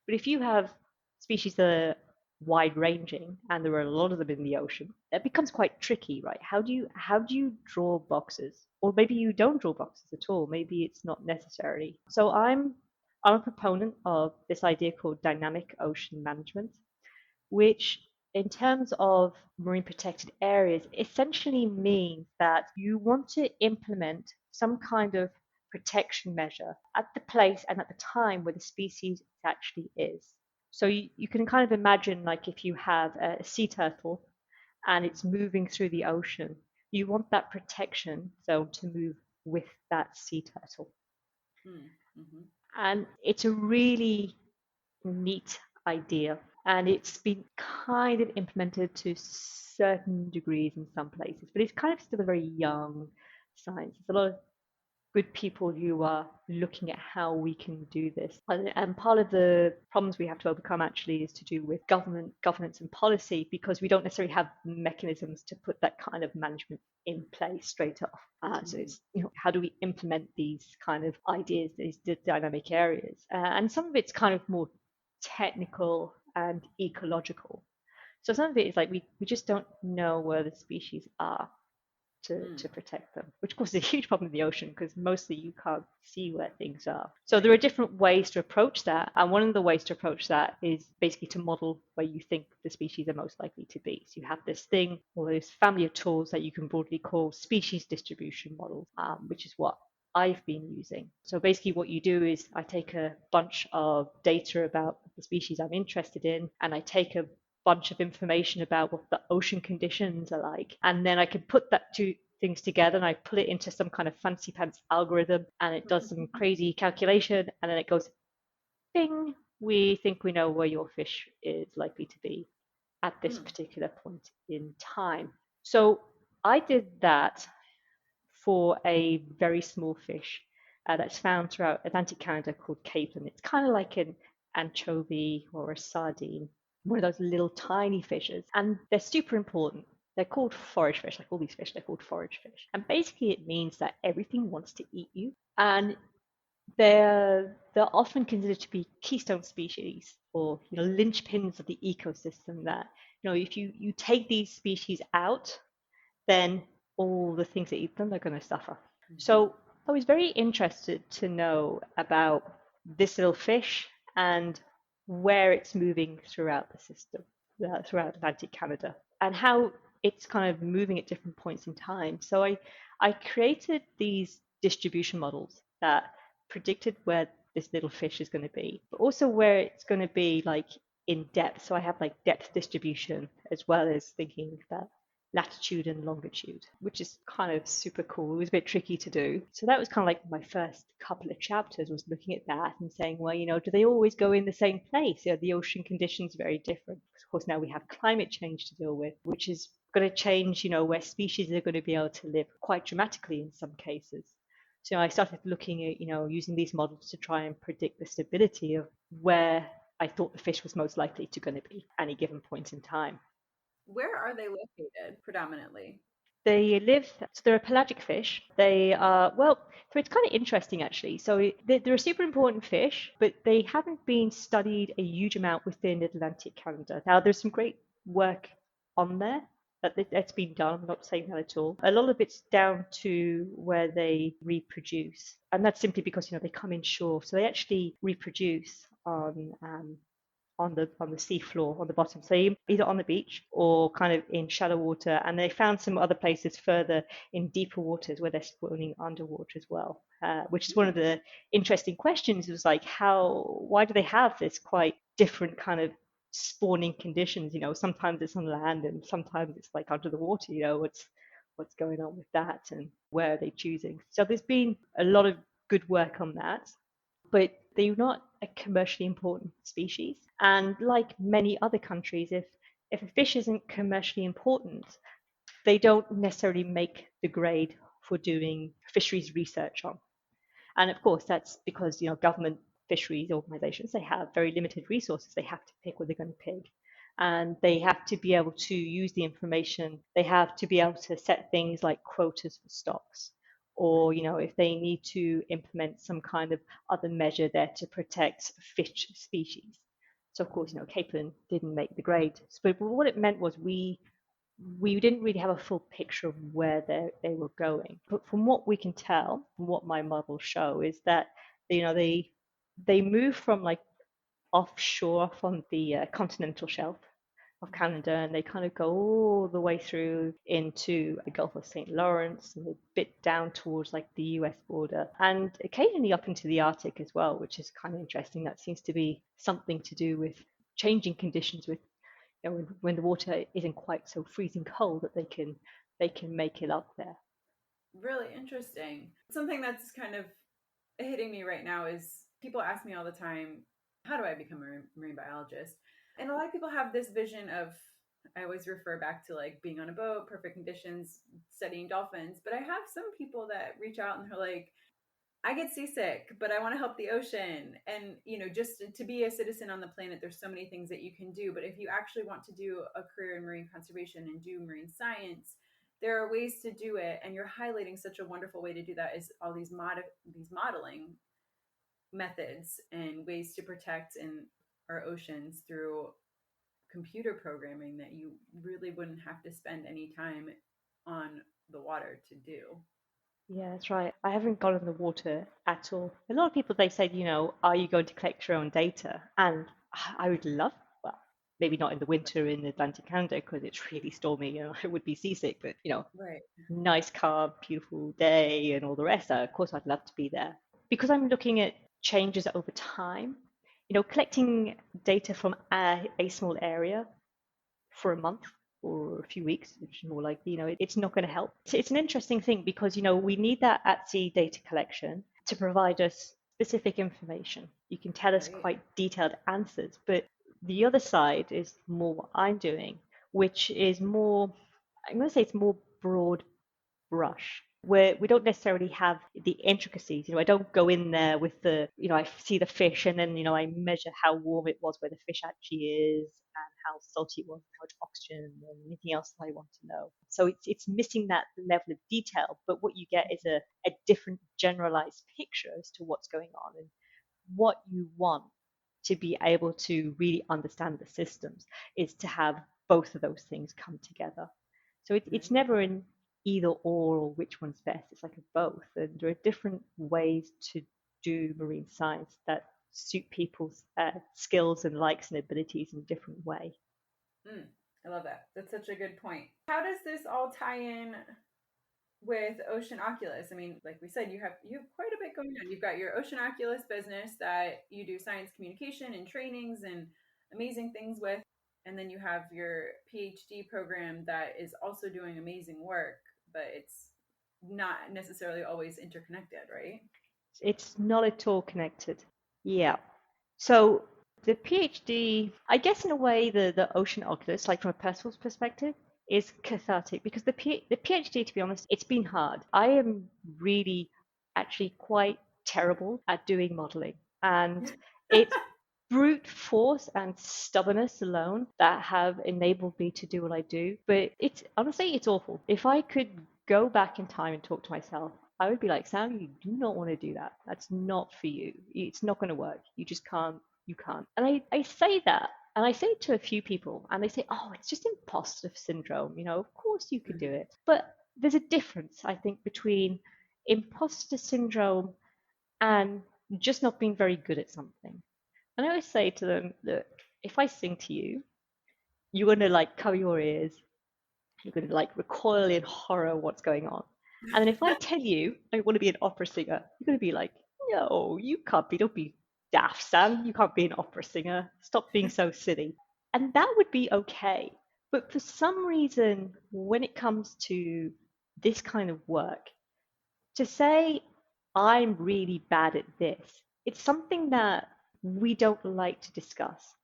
But if you have species that are wide ranging, and there are a lot of them in the ocean, that becomes quite tricky, right? How do you draw boxes? Or maybe you don't draw boxes at all. Maybe it's not necessary. So I'm a proponent of this idea called dynamic ocean management, which in terms of marine protected areas essentially means that you want to implement some kind of protection measure at the place and at the time where the species actually is. So you can kind of imagine like if you have a sea turtle and it's moving through the ocean, you want that protection zone to move with that sea turtle. Mm-hmm. And it's a really neat idea. And it's been kind of implemented to certain degrees in some places, but it's kind of still a very young science. There's a lot of good people who are looking at how we can do this. And part of the problems we have to overcome actually is to do with governance and policy, because we don't necessarily have mechanisms to put that kind of management in place straight off. So it's, how do we implement these kind of ideas, these dynamic areas? And some of it's kind of more technical and ecological. So some of it is like we just don't know where the species are to protect them, which of course is a huge problem in the ocean because mostly you can't see where things are. So there are different ways to approach that. And one of the ways to approach that is basically to model where you think the species are most likely to be. So you have this thing or this family of tools that you can broadly call species distribution models, which is what I've been using. So basically what you do is I take a bunch of data about the species I'm interested in, and I take a bunch of information about what the ocean conditions are like. And then I can put that two things together and I put it into some kind of fancy pants algorithm and it does some crazy calculation and then it goes, bing, we think we know where your fish is likely to be at this particular point in time. So I did that for a very small fish that's found throughout Atlantic Canada called capelin. It's kind of like an anchovy or a sardine, one of those little tiny fishes, and they're super important. They're called forage fish, like all these fish, they're called forage fish. And basically it means that everything wants to eat you. And they're often considered to be keystone species or linchpins of the ecosystem that if you take these species out, then all the things that eat them are going to suffer. So I was very interested to know about this little fish and where it's moving throughout the system, throughout Atlantic Canada, and how it's kind of moving at different points in time. So I created these distribution models that predicted where this little fish is going to be, but also where it's going to be like in depth. So I have like depth distribution as well as thinking about latitude and longitude, which is kind of super cool. It was a bit tricky to do. So that was kind of like my first couple of chapters, was looking at that and saying, well, do they always go in the same place? The ocean conditions are very different. Of course, now we have climate change to deal with, which is going to change, where species are going to be able to live quite dramatically in some cases. So I started looking at, using these models to try and predict the stability of where I thought the fish was most likely to going to be at any given point in time. Where are they located predominantly? They live, so they're a pelagic fish. They are, well, so it's kind of interesting actually. So they're a super important fish, but they haven't been studied a huge amount within Atlantic Canada. Now, there's some great work on there that's been done. I'm not saying that at all. A lot of it's down to where they reproduce. And that's simply because, they come inshore. So they actually reproduce on the seafloor on the bottom, so either on the beach or kind of in shallow water. And they found some other places further in deeper waters where they're spawning underwater as well, which is one of the interesting questions. It was like, why do they have this quite different kind of spawning conditions? Sometimes it's on land and sometimes it's like under the water. What's going on with that and where are they choosing? So there's been a lot of good work on that, but they're not a commercially important species. And like many other countries, if a fish isn't commercially important, they don't necessarily make the grade for doing fisheries research on. And of course, that's because government fisheries organizations, they have very limited resources. They have to pick what they're going to pick. And they have to be able to use the information. They have to be able to set things like quotas for stocks, or if they need to implement some kind of other measure there to protect fish species. So of course, capelin didn't make the grade. But what it meant was we didn't really have a full picture of where they were going. But from what we can tell, from what my models show, is that they move from like offshore from the continental shelf of Canada, and they kind of go all the way through into the Gulf of St. Lawrence and a bit down towards like the US border, and occasionally up into the Arctic as well, which is kind of interesting. That seems to be something to do with changing conditions with when the water isn't quite so freezing cold that they can they can make it up there. Really interesting. Something that's kind of hitting me right now is people ask me all the time, how do I become a marine biologist? And a lot of people have this vision of, I always refer back to like being on a boat, perfect conditions, studying dolphins. But I have some people that reach out and they're like, I get seasick, but I want to help the ocean. And, just to be a citizen on the planet, there's so many things that you can do. But if you actually want to do a career in marine conservation and do marine science, there are ways to do it. And you're highlighting such a wonderful way to do that is all these modeling methods and ways to protect in our oceans through computer programming that you really wouldn't have to spend any time on the water to do. Yeah, that's right. I haven't gone in the water at all. A lot of people, they said, are you going to collect your own data? And I would love, well, maybe not in the winter in Atlantic Canada because it's really stormy, I would be seasick, but, Right. nice, calm, beautiful day and all the rest. Of course, I'd love to be there. Because I'm looking at changes over time, collecting data from a small area for a month or a few weeks, which is more likely, it's not going to help. It's an interesting thing because, we need that at sea data collection to provide us specific information. You can tell us Right. quite detailed answers, but the other side is more what I'm doing, which is more, I'm going to say it's more broad brush where we don't necessarily have the intricacies. I don't go in there with the, I see the fish and then, I measure how warm it was where the fish actually is and how salty it was, how much oxygen and anything else that I want to know. So it's missing that level of detail, but what you get is a different generalized picture as to what's going on and what you want to be able to really understand the systems is to have both of those things come together. So it's Right. never an either or which one's best. It's like a both. And there are different ways to do marine science that suit people's skills and likes and abilities in a different way. I love that. That's such a good point. How does this all tie in with Ocean Oculus? I mean, like we said, you have quite a bit going on. You've got your Ocean Oculus business that you do science communication and trainings and amazing things with, and then you have your PhD program that is also doing amazing work, but it's not necessarily always interconnected, right? It's not at all connected. Yeah. So the PhD, I guess in a way, the Ocean Oculus, like from a personal perspective, is cathartic because the PhD, to be honest, it's been hard. I am really actually quite terrible at doing modeling. And it's brute force and stubbornness alone that have enabled me to do what I do. But it's honestly, it's awful. If I could go back in time and talk to myself, I would be like, Sam, you do not want to do that. That's not for you. It's not going to work. You just can't. You can't. And I say that. And I say it to a few people, and they say, oh, it's just imposter syndrome. Of course you can do Mhm. it. But there's a difference, I think, between imposter syndrome and just not being very good at something. And I always say to them, look, if I sing to you, you're going to like cover your ears, you're going to like recoil in horror what's going on. And then if I tell you I want to be an opera singer, you're going to be like, no, you can't be. Don't be daft, Sam. You can't be an opera singer. Stop being so silly. And that would be okay. But for some reason, when it comes to this kind of work, to say I'm really bad at this, it's something that we don't like to discuss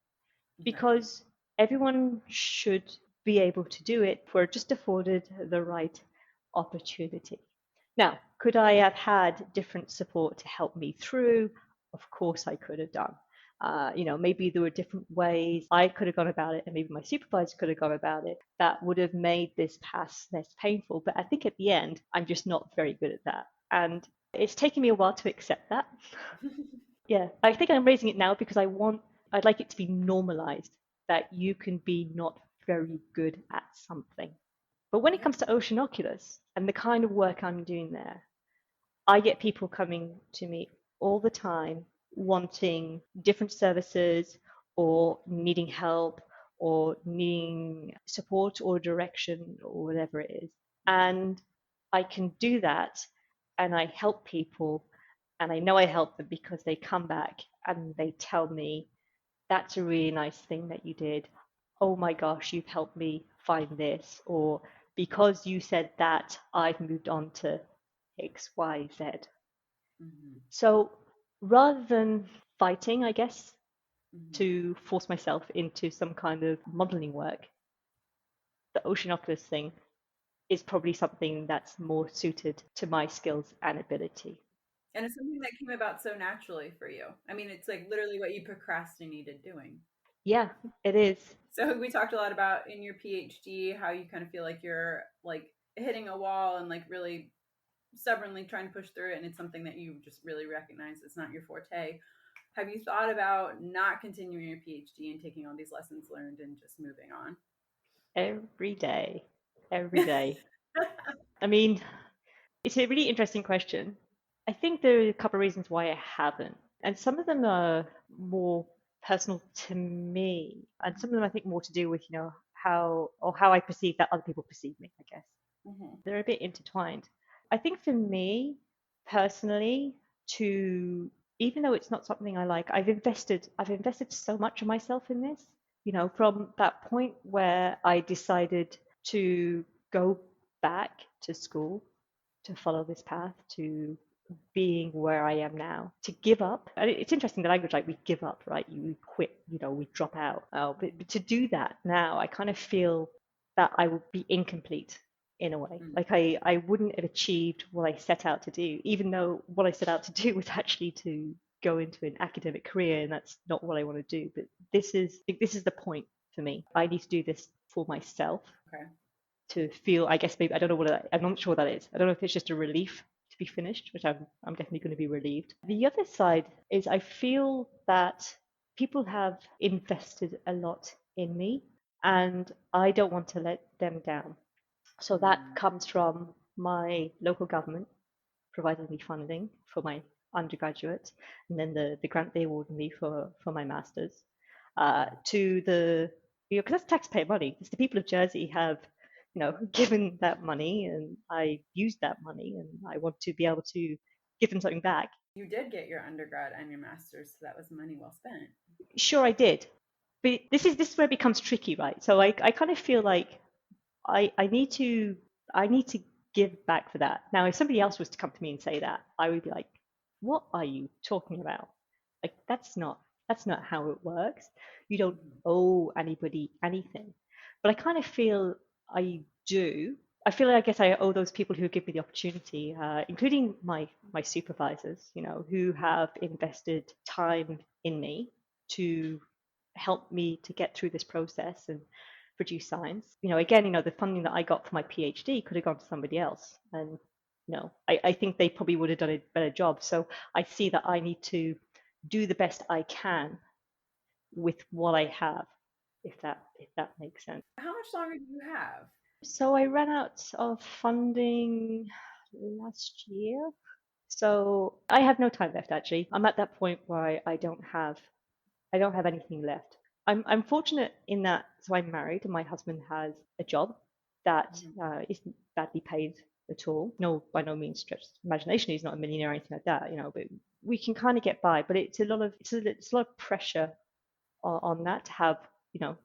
Right. because everyone should be able to do it if we're just afforded the right opportunity. Now, could I have had different support to help me through? Of course, I could have done. Maybe there were different ways I could have gone about it, and maybe my supervisor could have gone about it that would have made this pass less painful. But I think at the end, I'm just not very good at that. And it's taken me a while to accept that. Yeah, I think I'm raising it now because I'd like it to be normalized that you can be not very good at something. But when it Yeah. comes to Ocean Oculus and the kind of work I'm doing there, I get people coming to me all the time wanting different services or needing help or needing support or direction or whatever it is. And I can do that and I help people and I know I help them because they come back and they tell me, that's a really nice thing that you did. Oh my gosh, you've helped me find this. Or because you said that, I've moved on to X, Y, Z. Mm-hmm. So rather than fighting, I guess, Mm-hmm. to force myself into some kind of modeling work, the Ocean Oculus thing is probably something that's more suited to my skills and ability. And it's something that came about so naturally for you. I mean, it's like literally what you procrastinated doing. Yeah, it is. So we talked a lot about in your PhD how you kind of feel like you're like hitting a wall and like really stubbornly trying to push through it, and it's something that you just really recognize it's not your forte. Have you thought about not continuing your PhD and taking all these lessons learned and just moving on? Every day. Every day. I mean, it's a really interesting question. I think there are a couple of reasons why I haven't. And some of them are more personal to me. And some of them I think more to do with, how I perceive that other people perceive me, I guess. Mm-hmm. They're a bit intertwined. I think for me personally, to even though it's not something I like, I've invested so much of myself in this. From that point where I decided to go back to school to follow this path to being where I am now, to give up. And it's interesting the language, like we give up, right? You quit, we drop out. But to do that now, I kind of feel that I would be incomplete in a way. Mm-hmm. Like I wouldn't have achieved what I set out to do, even though what I set out to do was actually to go into an academic career, and that's not what I want to do. But this is the point for me. I need to do this for myself Okay. to feel, I guess maybe I don't know I'm not sure what that is. I don't know if it's just a relief to be finished, which I'm definitely going to be relieved. The other side is I feel that people have invested a lot in me and I don't want to let them down. So that Mm-hmm. comes from my local government provided me funding for my undergraduate, and then the grant they awarded me for my master's. To the because that's taxpayer money. It's the people of Jersey have given that money, and I used that money, and I want to be able to give them something back. You did get your undergrad and your master's, so that was money well spent. Sure, I did, but this is where it becomes tricky, right? So I kind of feel like I need to give back for that. Now, if somebody else was to come to me and say that, I would be like, "What are you talking about? Like that's not how it works. You don't Mm-hmm. owe anybody anything." But I kind of feel I do. I feel like I guess I owe those people who give me the opportunity, including my supervisors, who have invested time in me to help me to get through this process and produce science. Again, the funding that I got for my PhD could have gone to somebody else. And I think they probably would have done a better job. So I see that I need to do the best I can with what I have, if that makes sense. How much longer do you have? So I ran out of funding last year. So I have no time left actually. I'm at that point where I don't have anything left. I'm fortunate in that, so I'm married and my husband has a job that Mm-hmm. isn't badly paid at all. No, by no means stretched imagination. He's not a millionaire or anything like that, but we can kind of get by. But it's a lot of pressure on that to have,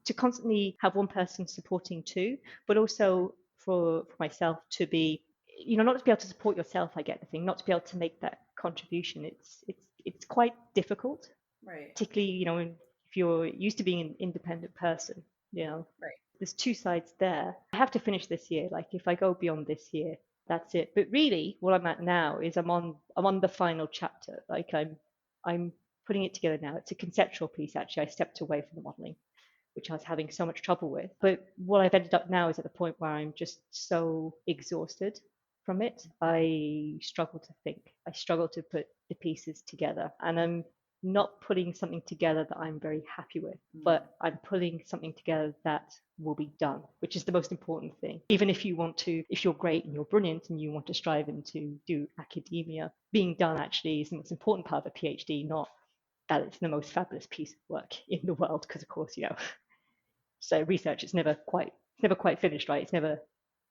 to constantly have one person supporting two, but also for myself to be, not to be able to support yourself. I get the thing, not to be able to make that contribution. It's quite difficult, Right. particularly if you're used to being an independent person. Right. There's two sides there. I have to finish this year. Like if I go beyond this year, that's it. But really, what I'm at now is I'm on the final chapter. Like I'm putting it together now. It's a conceptual piece actually. I stepped away from the modeling, which I was having so much trouble with. But what I've ended up now is at the point where I'm just so exhausted from it. I struggle to think. I struggle to put the pieces together. And I'm not putting something together that I'm very happy with, Mm-hmm. but I'm putting something together that will be done, which is the most important thing. Even if you're great and you're brilliant and you want to strive and to do academia, being done actually is the most important part of a PhD, not that it's the most fabulous piece of work in the world, because of course, so research is never quite finished, right? It's never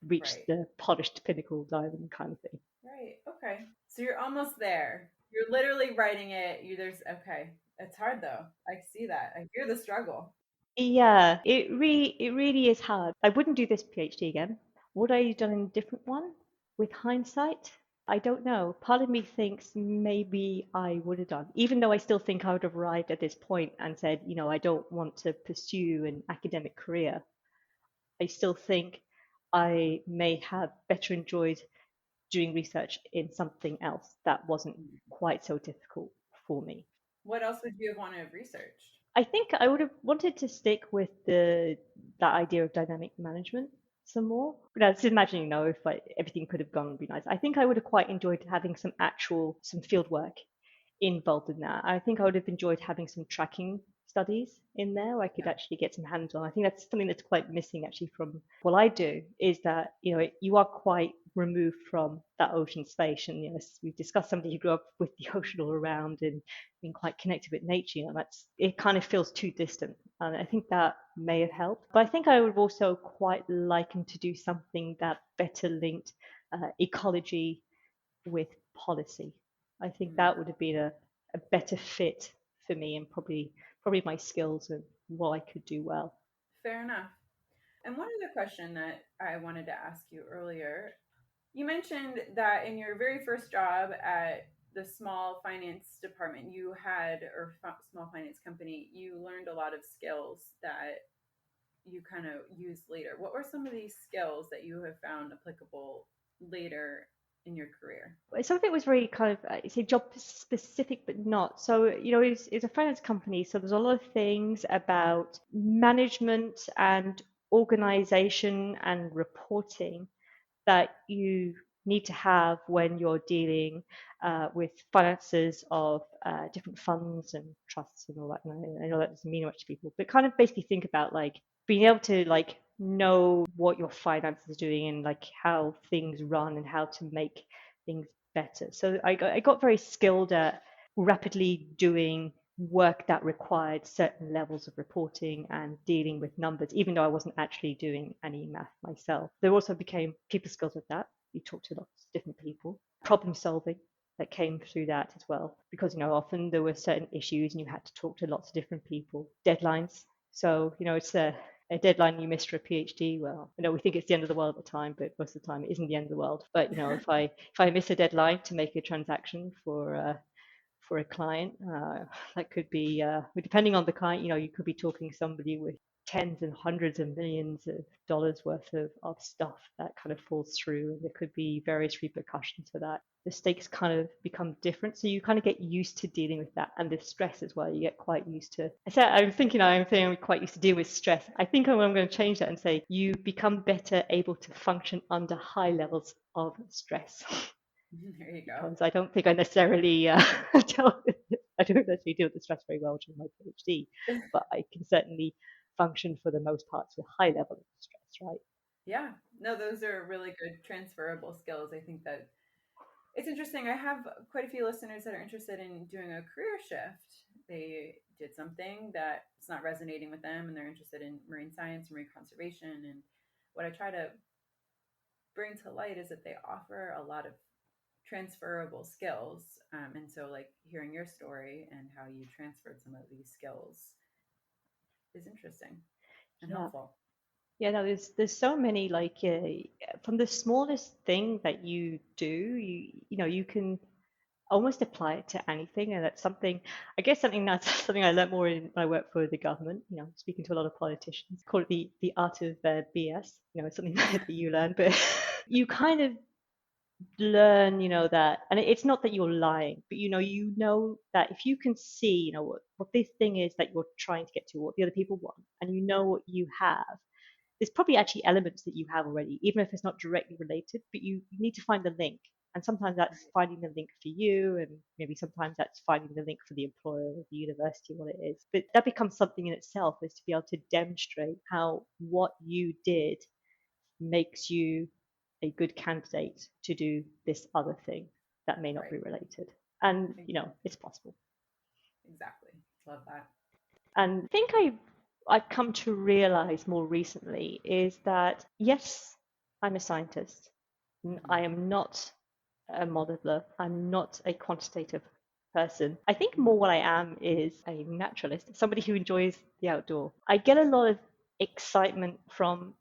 reached Right. the polished pinnacle diamond kind of thing. Right. Okay. So you're almost there. You're literally writing it. There's okay. It's hard though. I see that. I hear the struggle. Yeah, it really is hard. I wouldn't do this PhD again. Would I have done a different one with hindsight? I don't know. Part of me thinks maybe I would have done, even though I still think I would have arrived at this point and said, I don't want to pursue an academic career. I still think I may have better enjoyed doing research in something else that wasn't quite so difficult for me. What else would you have wanted to have researched? I think I would have wanted to stick with that idea of dynamic management some more. But I was just imagining, if everything could have gone, would be nice. I think I would have quite enjoyed having some field work involved in that. I think I would have enjoyed having some tracking studies in there where I could Yeah. actually get some hands on. I think that's something that's quite missing actually from what I do, is that you are quite removed from that ocean space, and we've discussed, somebody who grew up with the ocean all around and being quite connected with nature, that's, it kind of feels too distant, and I think that may have helped. But I think I would also quite like to do something that better linked ecology with policy. I think Mm. that would have been a better fit for me, and probably my skills and what I could do well. Fair enough. And one other question that I wanted to ask you earlier, you mentioned that in your very first job at the small finance department you had, or small finance company, you learned a lot of skills that you kind of used later. What were some of these skills that you have found applicable later in your career? Some of it was very kind of, say, job specific, but not. So, it's a finance company, so there's a lot of things about management and organization and reporting that you need to have when you're dealing with finances of different funds and trusts and all that. And I know that doesn't mean much to people, but kind of basically think about like being able to like know what your finances are doing and like how things run and how to make things better. So I got very skilled at rapidly doing work that required certain levels of reporting and dealing with numbers, even though I wasn't actually doing any math myself. There also became people skills with that. You talk to lots of different people. Problem solving that came through that as well, because often there were certain issues and you had to talk to lots of different people. Deadlines. So it's a deadline you miss for a PhD. Well, we think it's the end of the world at the time, but most of the time it isn't the end of the world. But if I miss a deadline to make a transaction for a client. That could be, depending on the client, you could be talking to somebody with tens and hundreds of millions of dollars worth of stuff that kind of falls through. And there could be various repercussions for that. The stakes kind of become different. So you kind of get used to dealing with that, and the stress as well. You get quite used to. I'm quite used to deal with stress. I think I'm going to change that and say you become better able to function under high levels of stress. There you go. Because I don't think I necessarily I don't actually deal with the stress very well during my PhD, but I can certainly function for the most parts with high level of stress, right? Yeah, no, those are really good transferable skills. I think that it's interesting. I have quite a few listeners that are interested in doing a career shift. They did something that's not resonating with them and they're interested in marine science, marine conservation. And what I try to bring to light is that they offer a lot of transferable skills. And so, like, hearing your story and how you transferred some of these skills is interesting and Yeah. helpful. Yeah, no, there's so many, like from the smallest thing that you do, you can almost apply it to anything, and that's something, I guess, that's something I learned more in when I worked for the government. Speaking to a lot of politicians, call it the art of BS. It's something that you learn, but you kind of learn, that, and it's not that you're lying, but you know that if you can see, what this thing is that you're trying to get to, what the other people want, and you know what you have, there's probably actually elements that you have already, even if it's not directly related, but you need to find the link. And sometimes that's finding the link for you, and maybe sometimes that's finding the link for the employer or the university, what it is. But that becomes something in itself, is to be able to demonstrate how what you did makes you a good candidate to do this other thing that may not Right. be related. And, it's possible. Exactly. Love that. And I think I've come to realize more recently is that, yes, I'm a scientist. I am not a modeler. I'm not a quantitative person. I think more what I am is a naturalist, somebody who enjoys the outdoor. I get a lot of excitement from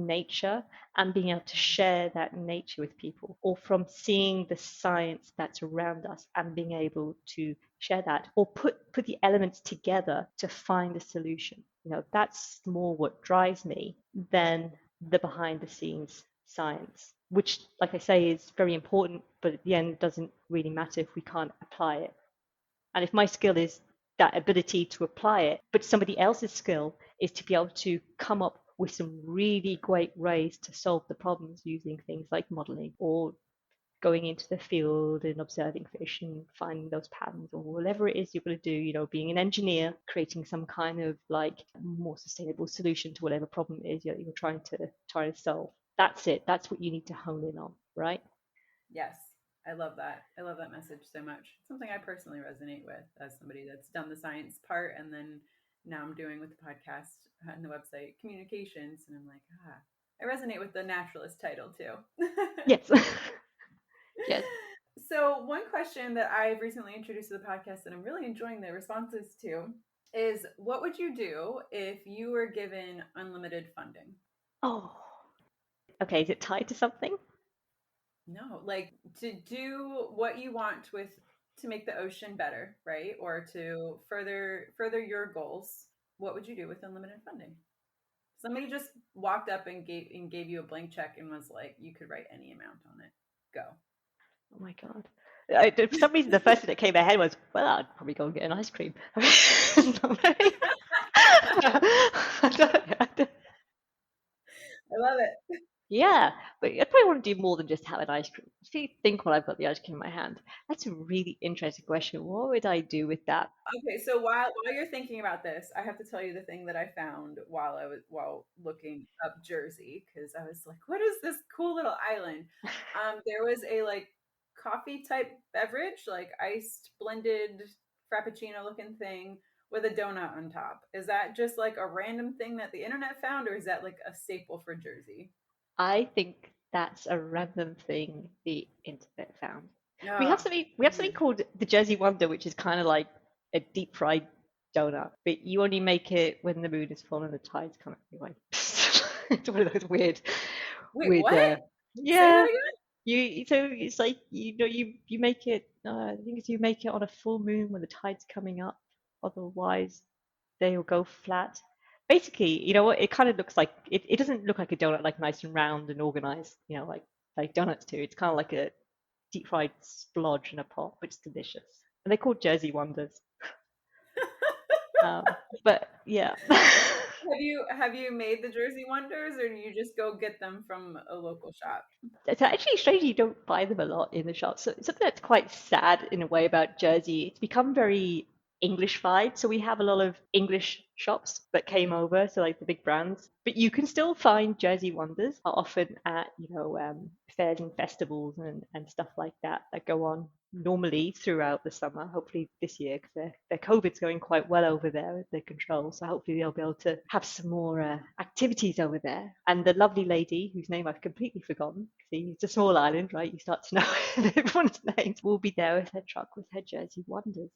nature and being able to share that nature with people, or from seeing the science that's around us and being able to share that, or put the elements together to find a solution. That's more what drives me than the behind the scenes science, which, like I say, is very important, but at the end doesn't really matter if we can't apply it. And if my skill is that ability to apply it, but somebody else's skill is to be able to come up with some really great ways to solve the problems using things like modeling, or going into the field and observing fish and finding those patterns, or whatever it is you're going to do, being an engineer, creating some kind of like more sustainable solution to whatever problem it is you're trying to solve. That's it. That's what you need to hone in on, right? Yes, I love that. I love that message so much. It's something I personally resonate with as somebody that's done the science part, and then now I'm doing with the podcast and the website communications, and I'm like, I resonate with the naturalist title too. Yes. Yes. So one question that I've recently introduced to the podcast that I'm really enjoying the responses to is, what would you do if you were given unlimited funding? Oh, okay. Is it tied to something? No, like to do what you want with to make the ocean better, right? Or to further your goals. What would you do with unlimited funding? Somebody just walked up and gave you a blank check and was like, you could write any amount on it. Go. Oh my God. For some reason, the first thing that came to my head was, well, I'd probably go and get an ice cream. I love it. Yeah, but I probably want to do more than just have an ice cream. If you think while I've got the ice cream in my hand, that's a really interesting question. What would I do with that? Okay, so while you're thinking about this, I have to tell you the thing that I found while looking up Jersey, because I was like, what is this cool little island? There was a like coffee type beverage, like iced blended frappuccino looking thing with a donut on top. Is that just like a random thing that the internet found, or is that like a staple for Jersey? I think that's a random thing the internet found. We have Yeah. something called the Jersey Wonder, which is kind of like a deep fried donut, but you only make it when the moon is full and the tide's coming anyway. It's one of those Wait, weird. what? Say that Yeah. again? So it's like you make it. I think it's you make it on a full moon when the tide's coming up. Otherwise, they'll go flat. Basically, you know what? It kind of looks like it doesn't look like a donut, like nice and round and organized. Like donuts do. It's kind of like a deep fried splodge in a pot, but it's delicious. And they're called Jersey Wonders. Um, but yeah. Have you made the Jersey Wonders, or do you just go get them from a local shop? It's actually strange you don't buy them a lot in the shops. So something that's quite sad in a way about Jersey, it's become very English-fied. So we have a lot of English shops that came over, so like the big brands. But you can still find Jersey Wonders often at, fairs and festivals and stuff like that go on normally throughout the summer. Hopefully this year, because their COVID's going quite well over there with the control. So hopefully they'll be able to have some more activities over there. And the lovely lady, whose name I've completely forgotten, see, it's a small island, right? You start to know everyone's names, will be there with her truck with her Jersey Wonders.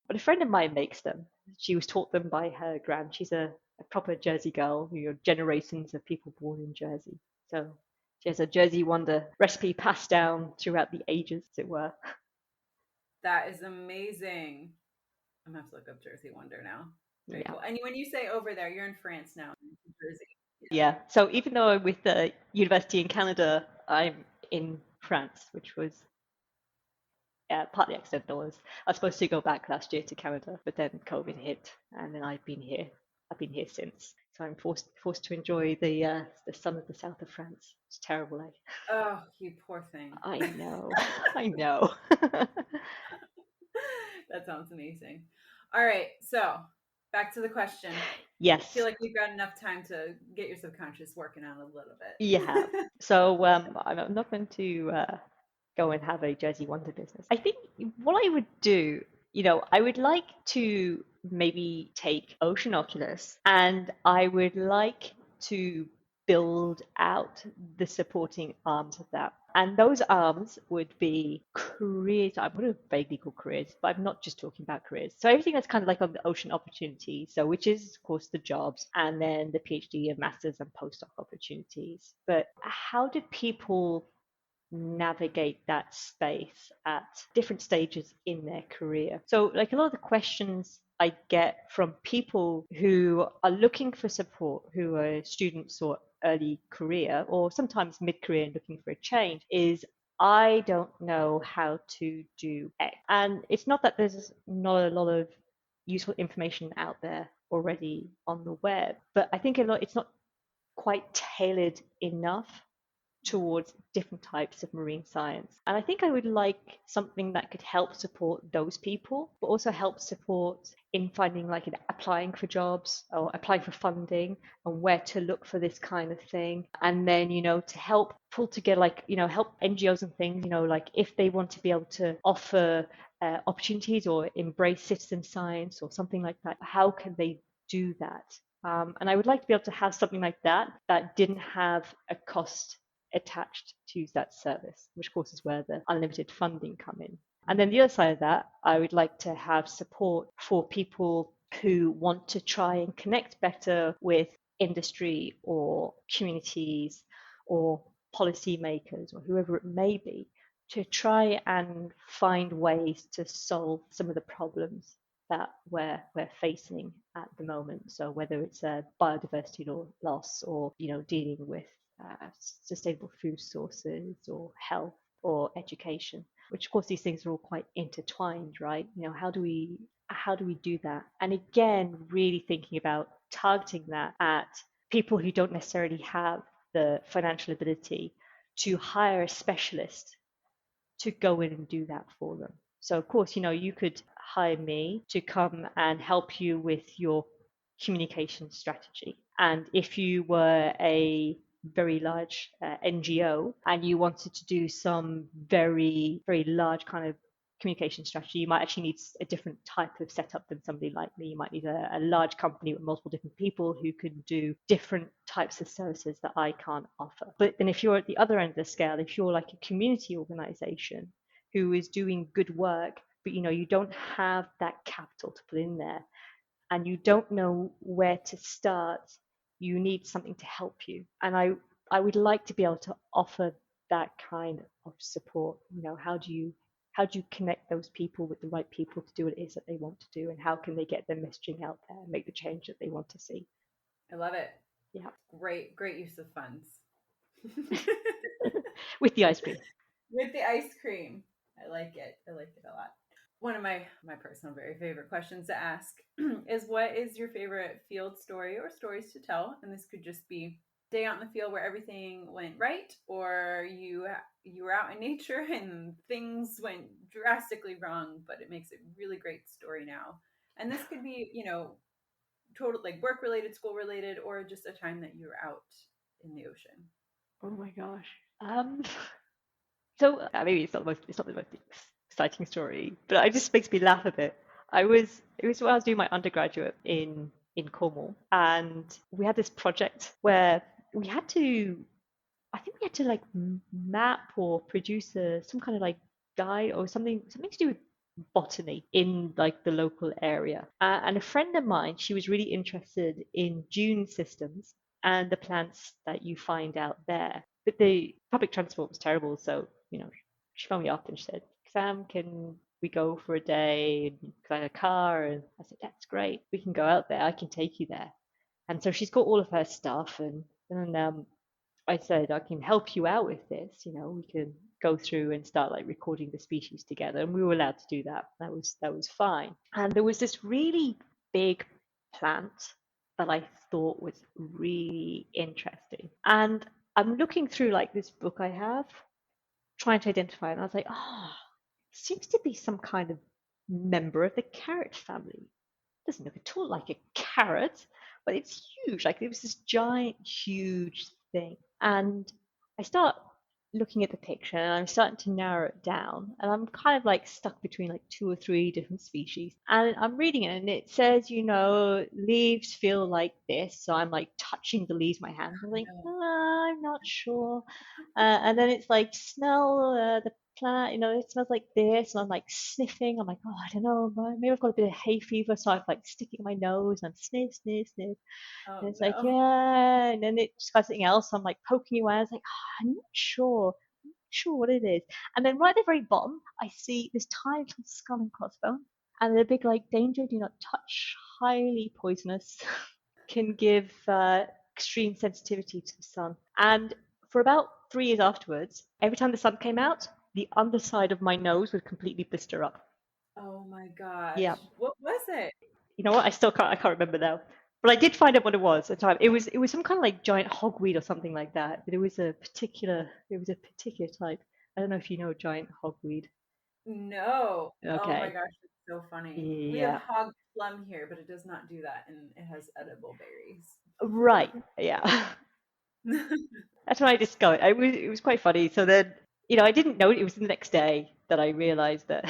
But a friend of mine makes them. She was taught them by her gran. She's a proper Jersey girl, generations of people born in Jersey. So she has a Jersey Wonder recipe passed down throughout the ages, as it were. That is amazing. I'm gonna have to look up Jersey Wonder now. Very Yeah. cool. And when you say over there, you're in France now, in Jersey. Yeah. So even though I'm with the university in Canada, I'm in France, which was partly accidental. I was supposed to go back last year to Canada, but then COVID hit, and then I've been here. I've been here since. So I'm forced to enjoy the sun of the south of France. It's terrible, eh? Oh, you poor thing. I know. I know. That sounds amazing. All right, so back to the question. I Yes, feel like you've got enough time to get your subconscious working on a little bit. you have. So I'm not going to go and have a Jersey Wonder business. I think what I would do, I would like to maybe take Ocean Oculus, and I would like to build out the supporting arms of that. And those arms would be careers. I would have vaguely called careers, but I'm not just talking about careers. So everything that's kind of like on the ocean opportunity. So which is of course the jobs, and then the PhD and masters and postdoc opportunities. But how do people navigate that space at different stages in their career? So, like a lot of the questions I get from people who are looking for support, who are students or early career, or sometimes mid career and looking for a change, is I don't know how to do X. And it's not that there's not a lot of useful information out there already on the web, but I think it's not quite tailored enough towards different types of marine science. And I think I would like something that could help support those people, but also help support in finding like applying for jobs or applying for funding and where to look for this kind of thing. And then, to help pull together, like, help NGOs and things, like if they want to be able to offer opportunities or embrace citizen science or something like that, how can they do that? And I would like to be able to have something like that that didn't have a cost attached to that service, which of course is where the unlimited funding come in. And then the other side of that, I would like to have support for people who want to try and connect better with industry or communities or policymakers or whoever it may be, to try and find ways to solve some of the problems that we're facing at the moment. So whether it's a biodiversity loss or dealing with sustainable food sources or health or education, which of course these things are all quite intertwined, right? How do we do that? And again, really thinking about targeting that at people who don't necessarily have the financial ability to hire a specialist to go in and do that for them. So of course, you could hire me to come and help you with your communication strategy. And if you were a very large NGO and you wanted to do some very, very large kind of communication strategy, you might actually need a different type of setup than somebody like me. You might need a large company with multiple different people who can do different types of services that I can't offer. But then if you're at the other end of the scale, if you're like a community organization who is doing good work, but you don't have that capital to put in there and you don't know where to start, you need something to help you. And I would like to be able to offer that kind of support. How do you connect those people with the right people to do what it is that they want to do, and how can they get their messaging out there and make the change that they want to see? I love it. Yeah. Great use of funds. With the ice cream. With the ice cream. I like it a lot. One of my personal very favorite questions to ask is, what is your favorite field story or stories to tell? And this could just be day out in the field where everything went right, or you were out in nature and things went drastically wrong, but it makes a really great story now. And this could be, total like work related, school related, or just a time that you were out in the ocean. Oh my gosh. So maybe it's not the most exciting story, but it just makes me laugh a bit. It was when I was doing my undergraduate in Cornwall, and we had this project where we had to like map or produce some kind of like guide or something to do with botany in like the local area. And a friend of mine, she was really interested in dune systems and the plants that you find out there. But the public transport was terrible, so she phoned me up and she said, "Sam, can we go for a day and I had a car?" And I said, "That's great. We can go out there. I can take you there." And so she's got all of her stuff, and I said, "I can help you out with this. We can go through and start like recording the species together." And we were allowed to do that. That was fine. And there was this really big plant that I thought was really interesting. And I'm looking through like this book I have, trying to identify it. And I was like, seems to be some kind of member of the carrot family. Doesn't look at all like a carrot, but it's huge. Like it was this giant, huge thing. And I start looking at the picture and I'm starting to narrow it down. And I'm kind of like stuck between like two or three different species. And I'm reading it and it says, leaves feel like this. So I'm like touching the leaves with my hands. I'm like, No. I'm not sure. And then it's like, smell the plant, it smells like this. And I'm like sniffing. I'm like, oh, I don't know. Maybe I've got a bit of hay fever. So I'm like sticking my nose and I'm sniff, sniff, sniff. Oh And it's like, no. yeah. And then it just got something else. I'm like poking away. I was like, I'm not sure. I'm not sure what it is. And then right at the very bottom, I see this tiny little skull and crossbone. And the big, like, danger, do not touch, highly poisonous, can give extreme sensitivity to the sun. And for about 3 years afterwards, every time the sun came out, the underside of my nose would completely blister up. Oh my gosh. Yeah. What was it? You know what? I can't remember now. But I did find out what it was at the time. It was some kind of like giant hogweed or something like that. But it was a particular type. I don't know if you know giant hogweed. No. Oh my Okay. gosh, it's so funny. We have Yeah. hog plum here, but it does not do that, and it has edible berries. Right. Yeah. That's when I discovered. It was quite funny. So then, I didn't know it. It was the next day that I realized that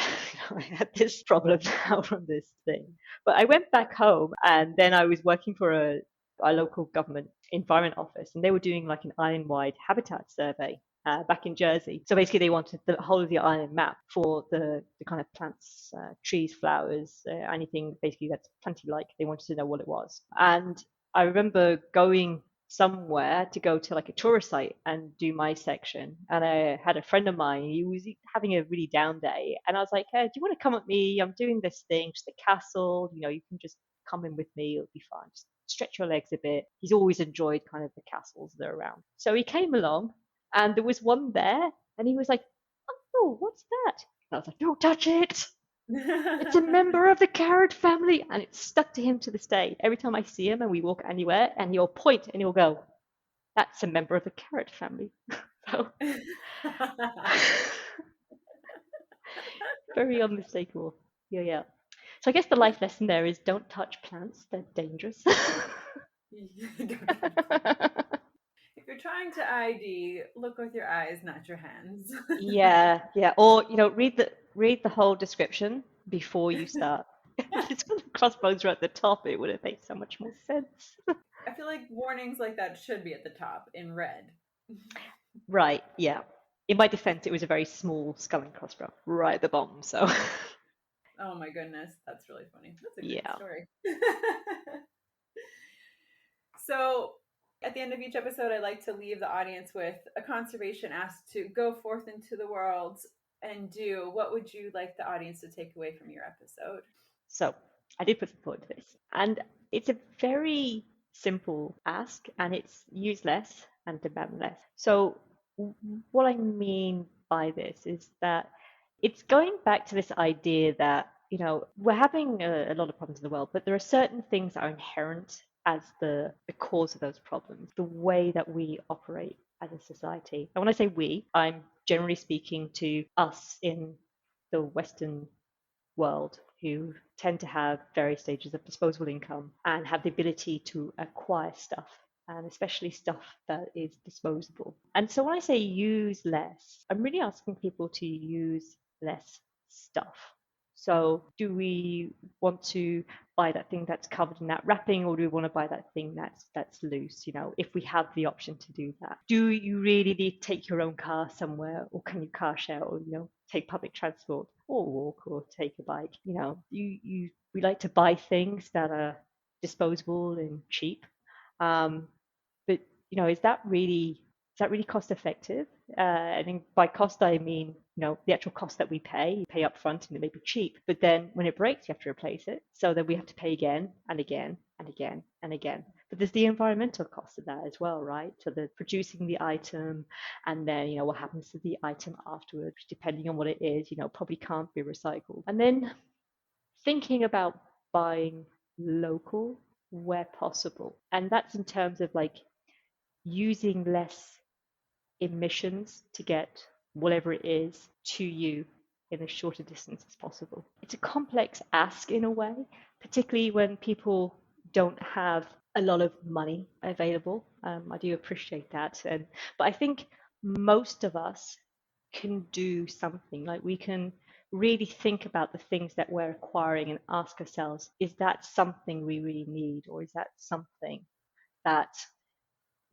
I had this problem now from this thing. But I went back home, and then I was working for a local government environment office, and they were doing like an island-wide habitat survey. Back in Jersey. So basically, they wanted the whole of the island map for the kind of plants, trees, flowers, anything basically that's planty-like. They wanted to know what it was. And I remember going somewhere to go to like a tourist site and do my section. And I had a friend of mine, he was having a really down day. And I was like, hey, do you want to come with me? I'm doing this thing, just a castle. You can just come in with me. It'll be fine. Just stretch your legs a bit. He's always enjoyed kind of the castles that are around. So he came along and there was one there and he was like, oh, what's that? And I was like, don't touch it. It's a member of the carrot family, and it's stuck to him to this day. Every time I see him and we walk anywhere, and he'll point and he'll go, "That's a member of the carrot family." So very unmistakable. Yeah, yeah. So I guess the life lesson there is don't touch plants; they're dangerous. If you're trying to ID, look with your eyes, not your hands. Yeah, yeah. Or read the whole description before you start. If it's got the crossbones right at the top, it would have made so much more sense. I feel like warnings like that should be at the top in red. Right, yeah. In my defense, it was a very small skull and crossbow right at the bottom, so Oh my goodness, that's really funny. That's a good yeah. story. So, at the end of each episode, I like to leave the audience with a conservation ask to go forth into the world and do. What would you like the audience to take away from your episode? So I did put some thought into this, and it's a very simple ask, and it's use less and demand less. So what I mean by this is that it's going back to this idea that we're having a lot of problems in the world, but there are certain things that are inherent as the cause of those problems, the way that we operate as a society. And when I say we, I'm generally speaking to us in the Western world who tend to have various stages of disposable income and have the ability to acquire stuff, and especially stuff that is disposable. And so when I say use less, I'm really asking people to use less stuff. So do we want to buy that thing that's covered in that wrapping, or do we want to buy that thing that's loose? If we have the option to do that, do you really need to take your own car somewhere, or can you car share, or take public transport, or walk, or take a bike? We like to buy things that are disposable and cheap, but is that really cost effective? And by cost, I mean, the actual cost that we pay up front, and it may be cheap, but then when it breaks, you have to replace it. So then we have to pay again and again and again and again. But there's the environmental cost of that as well, right? So the producing the item, and then, what happens to the item afterwards, depending on what it is, probably can't be recycled. And then thinking about buying local where possible. And that's in terms of like using less emissions to get whatever it is to you in as short a distance as possible. It's a complex ask in a way, particularly when people don't have a lot of money available. I do appreciate that, but I think most of us can do something. Like we can really think about the things that we're acquiring and ask ourselves, is that something we really need, or is that something that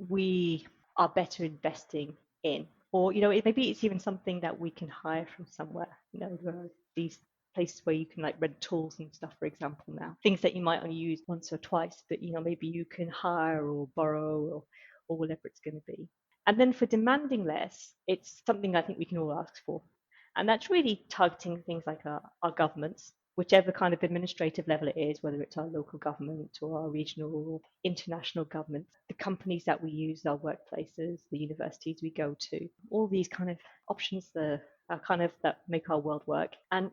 we are better investing in? Or, maybe it's even something that we can hire from somewhere. There are these places where you can like rent tools and stuff, for example, now. Things that you might only use once or twice, but maybe you can hire or borrow or whatever it's going to be. And then for demanding less, it's something I think we can all ask for. And that's really targeting things like our governments, whichever kind of administrative level it is, whether it's our local government or our regional or international government, the companies that we use, our workplaces, the universities we go to, all these kind of options that are kind of that make our world work, and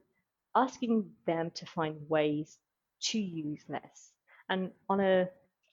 asking them to find ways to use less. And on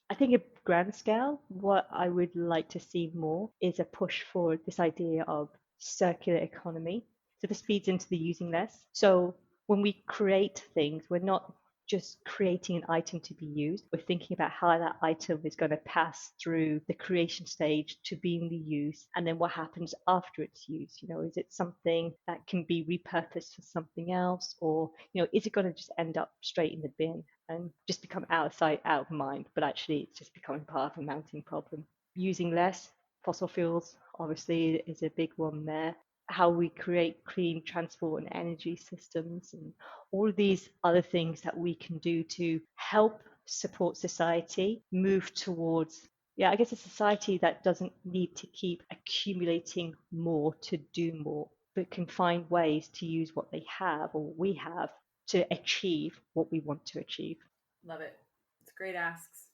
I think a grand scale, what I would like to see more is a push for this idea of circular economy. So this feeds into the using less. So when we create things, we're not just creating an item to be used. We're thinking about how that item is going to pass through the creation stage to being the use, and then what happens after it's used. Is it something that can be repurposed for something else, or is it going to just end up straight in the bin and just become out of sight, out of mind? But actually, it's just becoming part of a mounting problem. Using less fossil fuels, obviously, is a big one there. How we create clean transport and energy systems, and all of these other things that we can do to help support society move towards, I guess, a society that doesn't need to keep accumulating more to do more, but can find ways to use what they have or what we have to achieve what we want to achieve. Love it. It's great asks.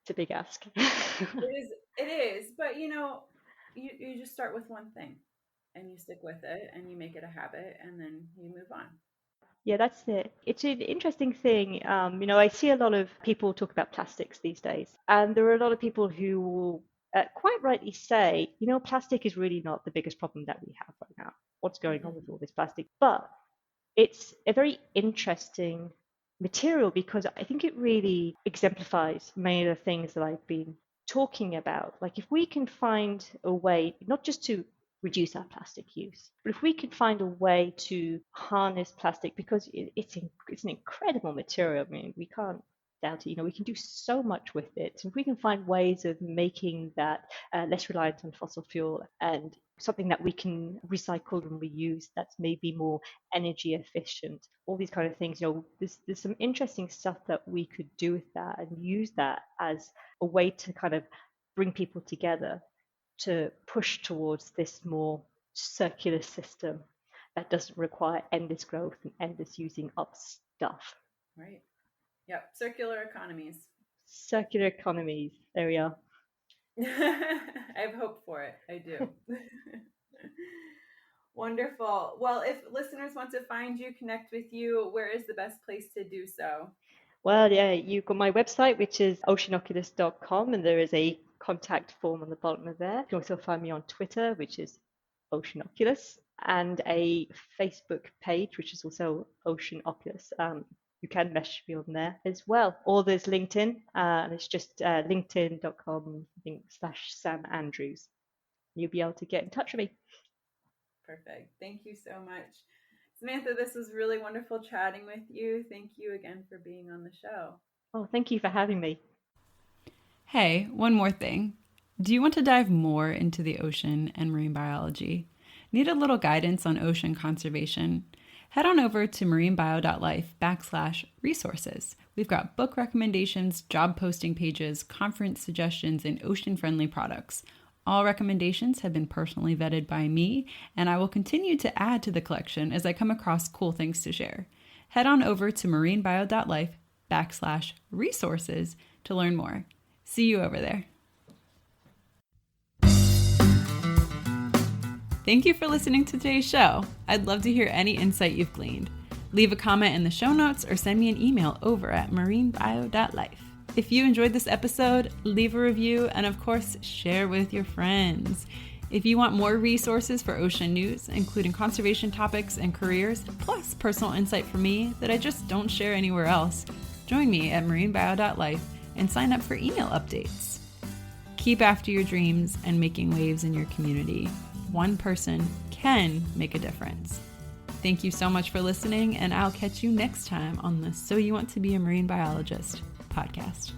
It's a big ask. It is, but you just start with one thing and you stick with it and you make it a habit and then you move on. Yeah, that's it. It's an interesting thing. I see a lot of people talk about plastics these days, and there are a lot of people who will quite rightly say, plastic is really not the biggest problem that we have right now. What's going on with all this plastic? But it's a very interesting material because I think it really exemplifies many of the things that I've been talking about. Like if we can find a way, not just to reduce our plastic use, but if we can find a way to harness plastic, because it's an incredible material. I mean, we can't doubt it. We can do so much with it. So if we can find ways of making that less reliant on fossil fuel and something that we can recycle and reuse that's maybe more energy efficient, all these kind of things, there's some interesting stuff that we could do with that and use that as a way to kind of bring people together to push towards this more circular system that doesn't require endless growth and endless using up stuff. Right. Yep. Circular economies. Circular economies. There we are. I have hope for it. I do. Wonderful. Well, if listeners want to find you, connect with you, where is the best place to do so? Well, you've got my website, which is oceanoculus.com, and there is a contact form on the bottom of there. You can also find me on Twitter, which is Ocean Oculus, and a Facebook page, which is also Ocean Oculus. You can message me on there as well. Or there's LinkedIn, and it's just linkedin.com /Sam Andrews. You'll be able to get in touch with me. Perfect. Thank you so much. Samantha, this was really wonderful chatting with you. Thank you again for being on the show. Oh, thank you for having me. Hey, one more thing. Do you want to dive more into the ocean and marine biology? Need a little guidance on ocean conservation? Head on over to marinebio.life/resources. We've got book recommendations, job posting pages, conference suggestions, and ocean-friendly products. All recommendations have been personally vetted by me, and I will continue to add to the collection as I come across cool things to share. Head on over to marinebio.life/resources to learn more. See you over there. Thank you for listening to today's show. I'd love to hear any insight you've gleaned. Leave a comment in the show notes or send me an email over at marinebio.life. If you enjoyed this episode, leave a review and of course, share with your friends. If you want more resources for ocean news, including conservation topics and careers, plus personal insight from me that I just don't share anywhere else, join me at marinebio.life and sign up for email updates. Keep after your dreams and making waves in your community. one person can make a difference. Thank you so much for listening, and I'll catch you next time on the So You Want to Be a Marine Biologist podcast.